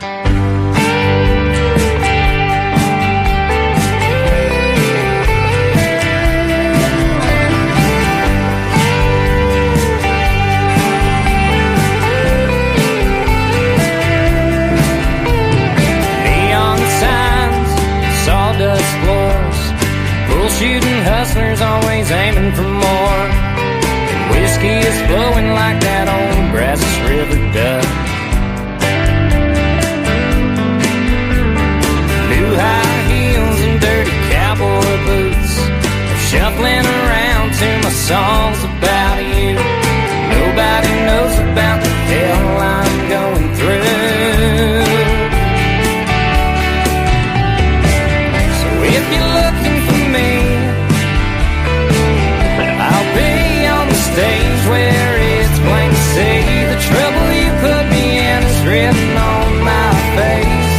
signs, sawdust floors, bullshooting hustlers always aiming for more. And whiskey is flowing like that old Brazos River does. New high heels and dirty cowboy boots are shuffling around to my songs about you. Nobody knows about the hell I'm going through. So if you're looking for me, I'll be on the stage where it's plain to see the trouble you put me in is written on my face.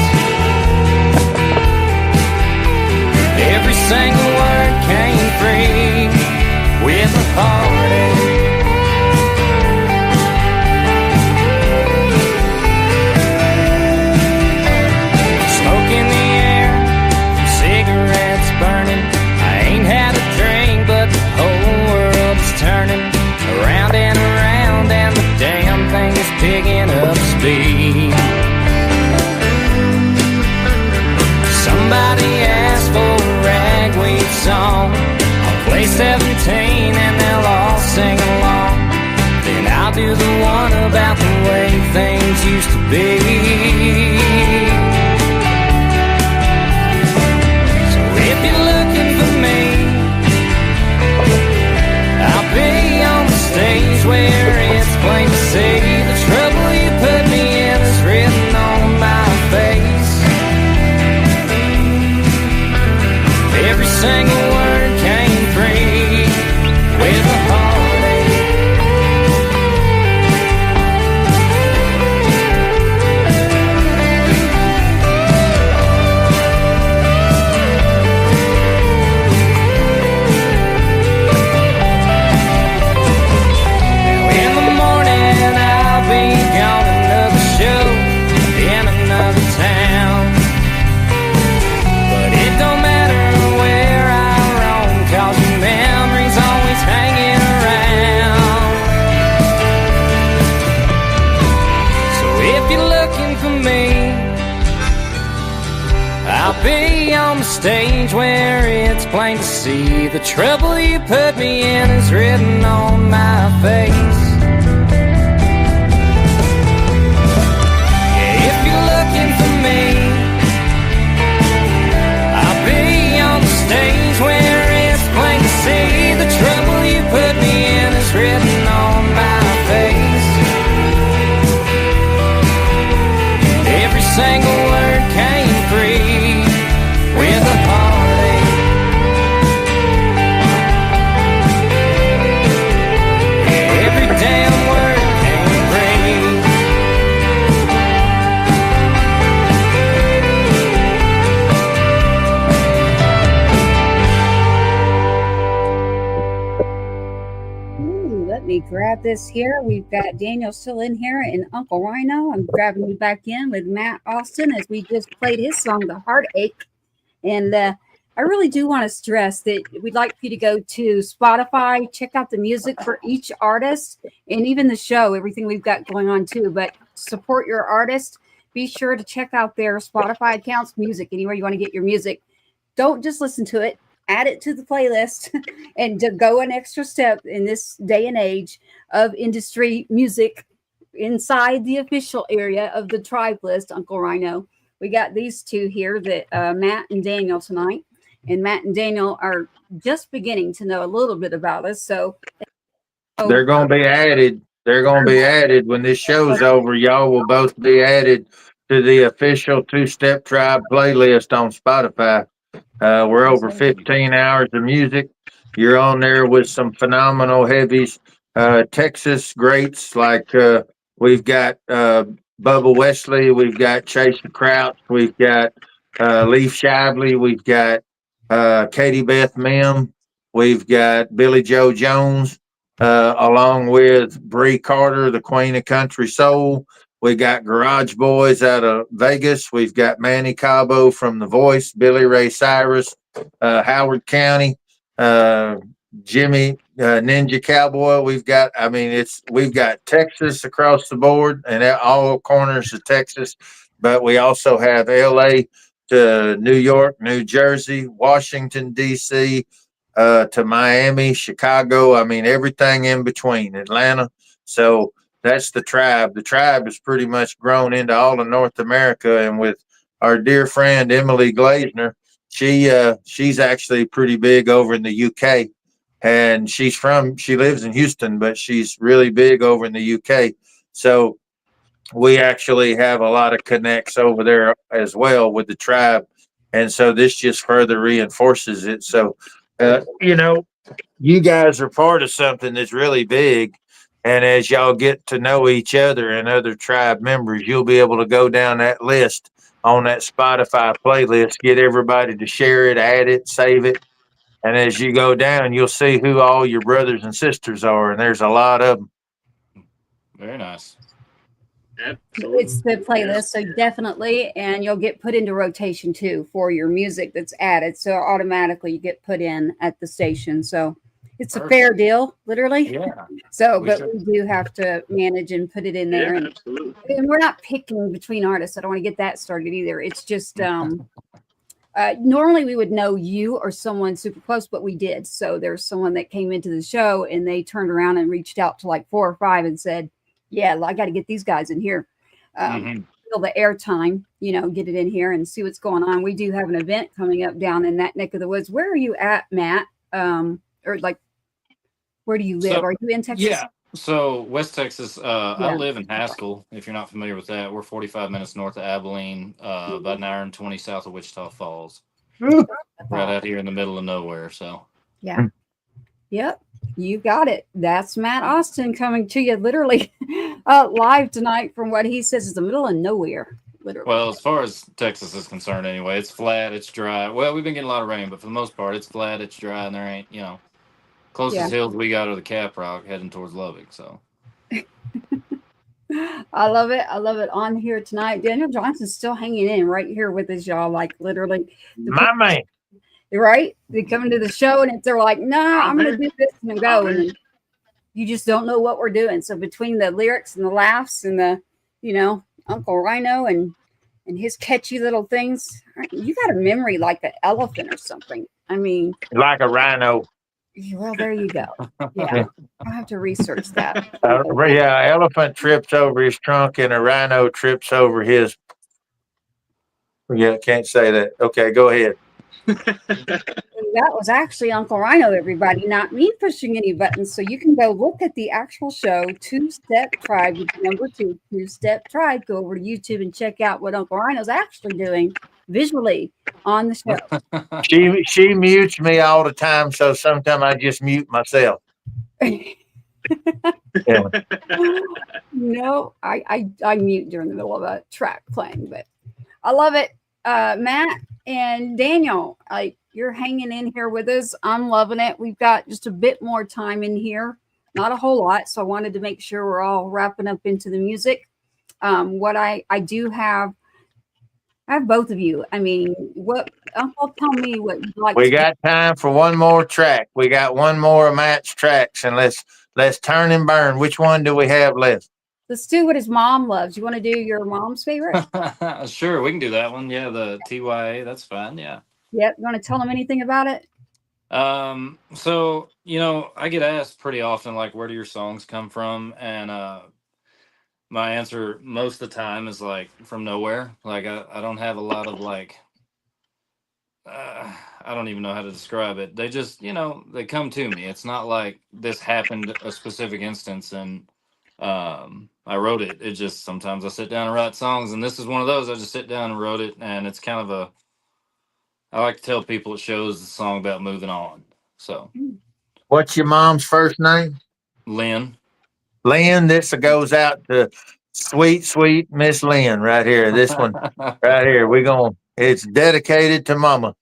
Every single word came free with a heartache. Smoke in the air, cigarettes burning. I ain't had a drink, but the whole world is turning around and around, and the damn thing is picking up speed. Somebody asked for a ragweed song. I'll play 17 and they'll all sing along. Then I'll do the one about the way things used to be. So if you're looking for me, I'll be on the stage where it's plain to see the trouble you put me in is written on my face. Every single word came free with a heartache. Now in the morning I'll be gone another show in another town. But it don't matter where I roam, 'cause your memory's always hanging around. So if you're looking for me, I'll be on the stage where it's plain to see the trouble you put me in is written on my face. Yeah, if you're looking for me, I'll be on the stage where it's plain to see the trouble you put me in is written on my face. Every single word came free with a heartache. Every damn word came free. Ooh, let me grab this here. We've got Daniel still in here and Uncle Rhino. I'm grabbing you back in with Matt Austin as we just played his song, The Heartache. And I really do want to stress that we'd like for you to go to Spotify, check out the music for each artist, and even the show, everything we've got going on too. But support your artist. Be sure to check out their Spotify accounts, music, anywhere you want to get your music. Don't just listen to it, add it to the playlist, and to go an extra step in this day and age of industry music inside the official area of the tribe list, Uncle Rhino. We got these two here, that Matt and Daniel tonight. And Matt and Daniel are just beginning to know a little bit about us. So they're going to be added. They're going to be added when this show's over. Y'all will both be added to the official 2Step Tribe playlist on Spotify. We're over 15 hours of music. You're on there with some phenomenal heavies, Texas greats like we've got Bubba Wesley, we've got Chase the Crouch, we've got Leaf Shively, we've got Katie Beth Mim, we've got Billy Joe Jones, along with Bree Carter, the Queen of Country Soul. We got Garage Boys out of Vegas. We've got Manny Cabo from The Voice, Billy Ray Cyrus, Howard County, Jimmy Ninja Cowboy. We've got Texas across the board and all corners of Texas, but we also have LA to New York, New Jersey, Washington, D.C., to Miami, Chicago. I mean, everything in between, Atlanta. So that's the tribe. The tribe has pretty much grown into all of North America. And with our dear friend Emily Glazner, she's actually pretty big over in the UK. And she lives in Houston, but she's really big over in the UK. So we actually have a lot of connects over there as well with the tribe. And so this just further reinforces it. So, you guys are part of something that's really big. And as y'all get to know each other and other tribe members, you'll be able to go down that list on that Spotify playlist, get everybody to share it, add it, save it. And as you go down, you'll see who all your brothers and sisters are. And there's a lot of them. Very nice. Absolutely. it's the playlist, so definitely, and you'll get put into rotation too for your music that's added. So automatically you get put in at the station. So it's a fair deal, literally. Yeah. So, We but should- we do have to manage and put it in there. Yeah, absolutely. And we're not picking between artists. I don't want to get that started either. It's just normally we would know you or someone super close, but we did. So there's someone that came into the show and they turned around and reached out to like 4 or 5 and said, yeah, I got to get these guys in here. Fill the airtime, get it in here and see what's going on. We do have an event coming up down in that neck of the woods. Where are you at, Matt? Or like, where do you live? Are you in Texas? Yeah. So West Texas, I live in Haskell. If you're not familiar with that, we're 45 minutes north of Abilene, about an hour and 20 south of Wichita Falls. Right out here in the middle of nowhere. So yeah. Yep. You got it. That's Matt Austin coming to you literally live tonight from what he says is the middle of nowhere. Literally. Well, as far as Texas is concerned anyway, it's flat, it's dry. Well, we've been getting a lot of rain, but for the most part, it's flat, it's dry, and there ain't, closest hills we got are the Cap Rock heading towards Lubbock. So I love it. I love it on here tonight. Daniel Johnson's still hanging in right here with us, y'all. Like literally. My man. Right? They come into the show and if they're like, no, I'm going to do this and then go. And then you just don't know what we're doing. So between the lyrics and the laughs and the, Uncle Rhino and his catchy little things, you got a memory like an elephant or something. I mean, like a rhino. Well, there you go. Yeah. I'll have to research that. Elephant trips over his trunk and a rhino trips over his. Yeah, can't say that. Okay, go ahead. That was actually Uncle Rhino, everybody, not me pushing any buttons. So you can go look at the actual show, 2Step Tribe, with number 2, 2Step Tribe. Go over to YouTube and check out what Uncle Rhino's actually doing visually on the show. She mutes me all the time, so sometimes I just mute myself. Yeah. No, I mute during the middle of a track playing, but I love it. Matt and Daniel, you're hanging in here with us. I'm loving it. We've got just a bit more time in here, not a whole lot. So I wanted to make sure we're all wrapping up into the music. What I do have I have both of you. I mean, what Uncle? Tell me what you'd like. We to got time for one more track. We got one more match tracks, and let's turn and burn. Which one do we have left? Let's do what his mom loves. You want to do your mom's favorite? Sure, we can do that one. Yeah, the TYA. That's fine. Yeah. Yep. You want to tell them anything about it? So I get asked pretty often, like, where do your songs come from? And my answer most of the time is like from nowhere. Like I don't have a lot of like I don't even know how to describe it. They just, they come to me. It's not like this happened a specific instance and I wrote it. It just sometimes I sit down and write songs, and this is one of those. I just sit down and wrote it, and it's kind of I like to tell people it shows the song about moving on. So, What's your mom's first name? Lynn. Lynn. This goes out to sweet Miss Lynn right here. This one right here. It's dedicated to Mama.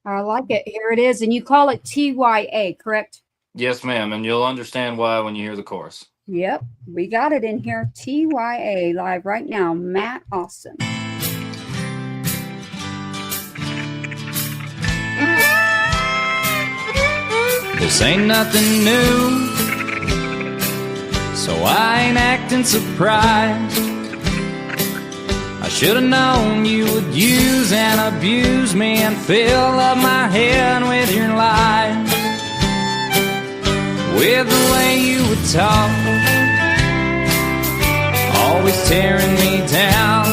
I like it. Here it is. And you call it TYA, correct? Yes, ma'am. And you'll understand why when you hear the chorus. Yep. We got it in here. TYA live right now. Matt Austin. This ain't nothing new, so I ain't acting surprised. I should've known you would use and abuse me and fill up my head with your lies. With the way you would talk, always tearing me down,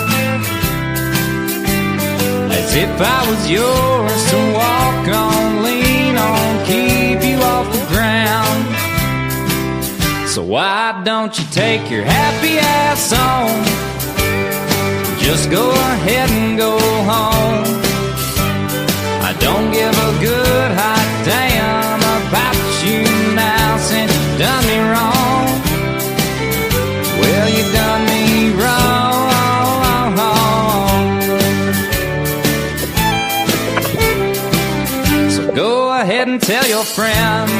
as if I was yours to walk on, lean on, keep you off the ground. So why don't you take your happy ass on? Just go ahead and go home. I don't give a good hot damn about you now, since you done me wrong. Well, you done me wrong. So go ahead and tell your friends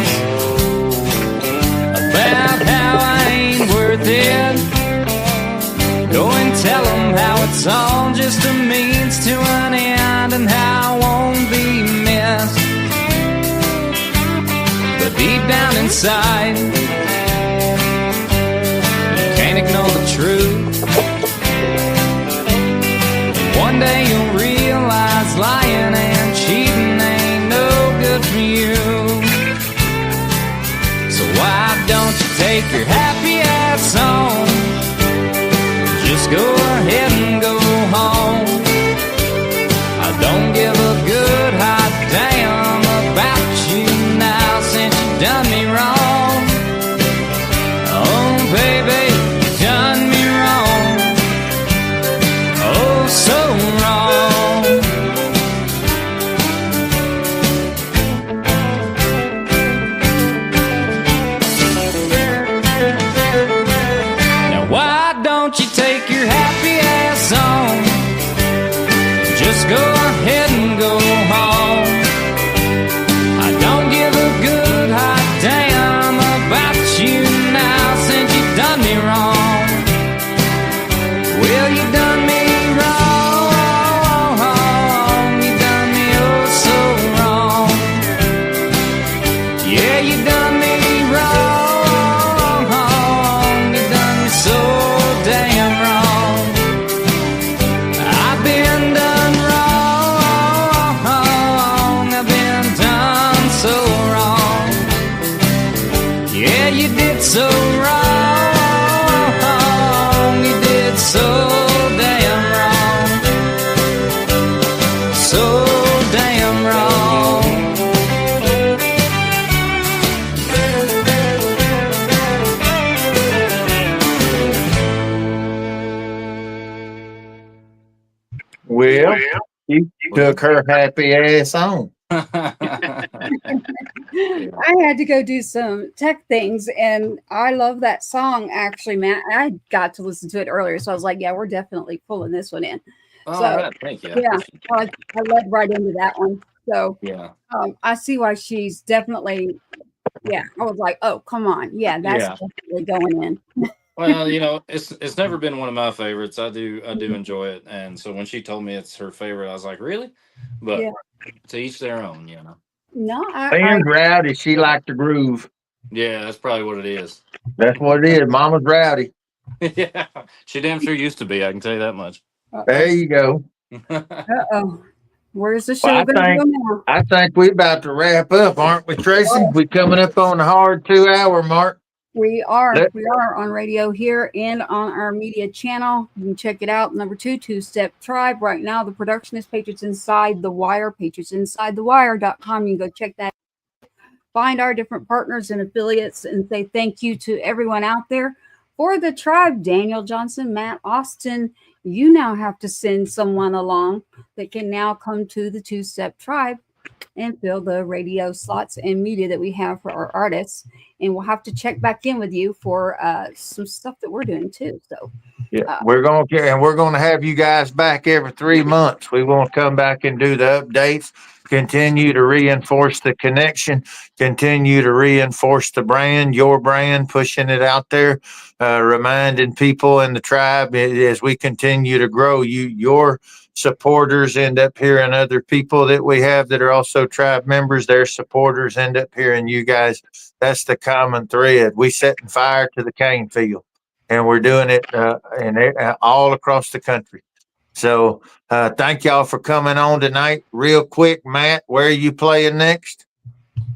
about how I ain't worth it. Go and tell them how it's all just a means to an end, and how I won't be missed. But deep down inside, you can't ignore the truth. And one day you'll realize lying and cheating ain't no good for you. So why don't you take your happy ass on? Just go ahead and go home. I don't give a good hot damn about you now, since you done me wrong. Oh, baby, you done me wrong. Oh, so wrong. Now why don't you take your happy ass on? Just go ahead and go home. I don't give a good hot damn about you now, since you done me wrong. Well, you done me wrong. You done me oh so wrong. Yeah, you done me wrong. You done me so damn wrong. I've been done wrong. I've been done so wrong. Yeah, you did so wrong. You did so damn wrong. So damn wrong. Well, you took her happy ass on. I had to go do some tech things, and I love that song, actually, Matt. I got to listen to it earlier, so I was like, yeah, we're definitely pulling this one in. All So, right, thank you. yeah, I led right into that one. So Yeah. I see why she's definitely, yeah, I was like, oh, come on. Yeah, that's Yeah. definitely going in. Well, it's never been one of my favorites. I do enjoy it, and so when she told me it's her favorite, I was like, really? But Yeah. to each their own, No, Ben's rowdy. She liked the groove. Yeah, that's probably what it is. That's what it is. Mama's rowdy. Yeah, she damn sure used to be. I can tell you that much. There you go. Uh-oh. Where's the show Well, going to go now? I think we're about to wrap up, aren't we, Tracy? We're coming up on the hard 2-hour mark. We are on radio here and on our media channel. You can check it out. Number 2Step Tribe. Right now, the production is Patriots Inside the Wire, patriotsinsidethewire.com. You can go check that. Find our different partners and affiliates and say thank you to everyone out there. For the tribe, Daniel Johnson, Matt Austin, you now have to send someone along that can now come to the 2Step Tribe and fill the radio slots and media that we have for our artists. And we'll have to check back in with you for some stuff that we're doing too. So yeah, we're gonna have you guys back every 3 months. We want to come back and do the updates, continue to reinforce the connection, continue to reinforce the brand, your brand, pushing it out there, reminding people in the tribe as we continue to grow. Your supporters end up hearing other people that we have that are also tribe members. Their supporters end up hearing you guys. That's the common thread. We setting fire to the cane field, and we're doing it all across the country. So thank y'all for coming on tonight. Real quick, Matt, where are you playing next?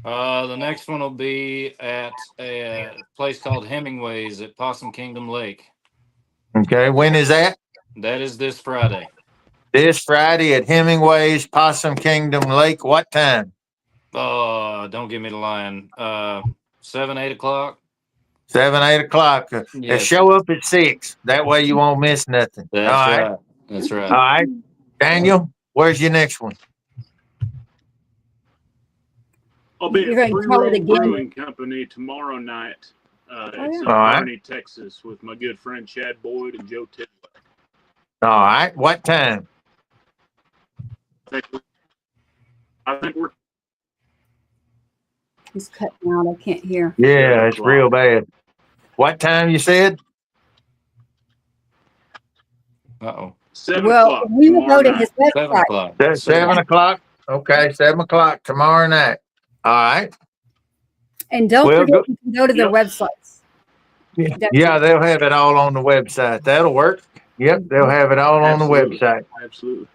The next one will be at a place called Hemingway's at Possum Kingdom Lake. Okay, when is that? That is this Friday. This Friday at Hemingway's, Possum Kingdom Lake. What time? Don't give me the line. 7, 8 o'clock. 7, 8 o'clock. Yes. Show up at 6. That way you won't miss nothing. That's all right. right. That's right. All right. Daniel, where's your next one? I'll be You're at gonna Free call it Roll again? Brewing Company tomorrow night. It's in All right. Kearney, Texas, with my good friend Chad Boyd and Joe Tidwell. All right. What time? I think we're He's cutting out. I can't hear. Yeah, it's real bad. What time you said? Uh-oh. 7 Well, o'clock. we will go to tomorrow his night. 7 website. o'clock. That's 7 o'clock. Okay, 7 o'clock tomorrow night. All right. And don't Well, forget, you can go to their Yep. websites. Yeah, they'll have it all on the website. That'll work. Yep, they'll have it all on the Absolutely. website. Absolutely.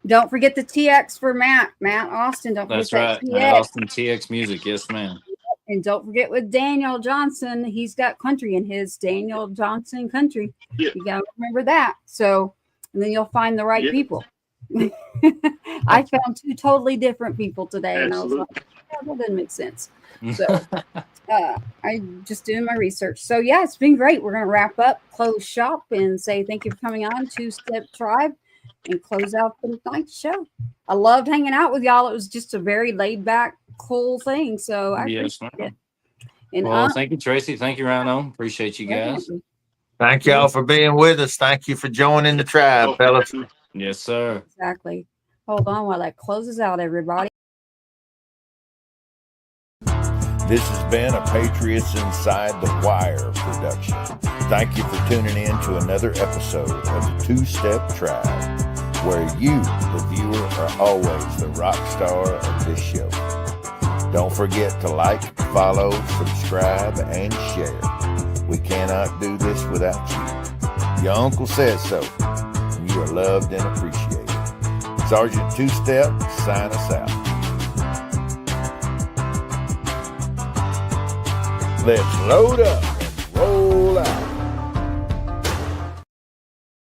Don't forget the TX for Matt Austin. Don't That's forget right. that Matt TX. Austin TX Music. Yes, ma'am. And don't forget with Daniel Johnson, he's got country in his Daniel Johnson Country. Yeah. You gotta remember that. So, and then you'll find the right Yeah. people. I found two totally different people today, and I was Absolutely. like, yeah, that doesn't make sense. So, I'm just doing my research. So, yeah, it's been great. We're gonna wrap up, close shop, and say thank you for coming on 2Step Tribe, and close out the night show. I loved hanging out with y'all. It was just a very laid back, cool thing. So I Yes, appreciate ma'am. it. And Well, thank you, Tracy. Thank you, Rhino. Appreciate you guys. definitely. Thank y'all for being with us. Thank you for joining the tribe, fellas. Yes, sir. Exactly. Hold on while that closes out, everybody. This has been a Patriots Inside the Wire production. Thank you for tuning in to another episode of the 2Step Tribe, where you, the viewer, are always the rock star of this show. Don't forget to like, follow, subscribe, and share. We cannot do this without you. Your uncle says so, and you are loved and appreciated. Sergeant 2Step, sign us out. Let's load up and roll out.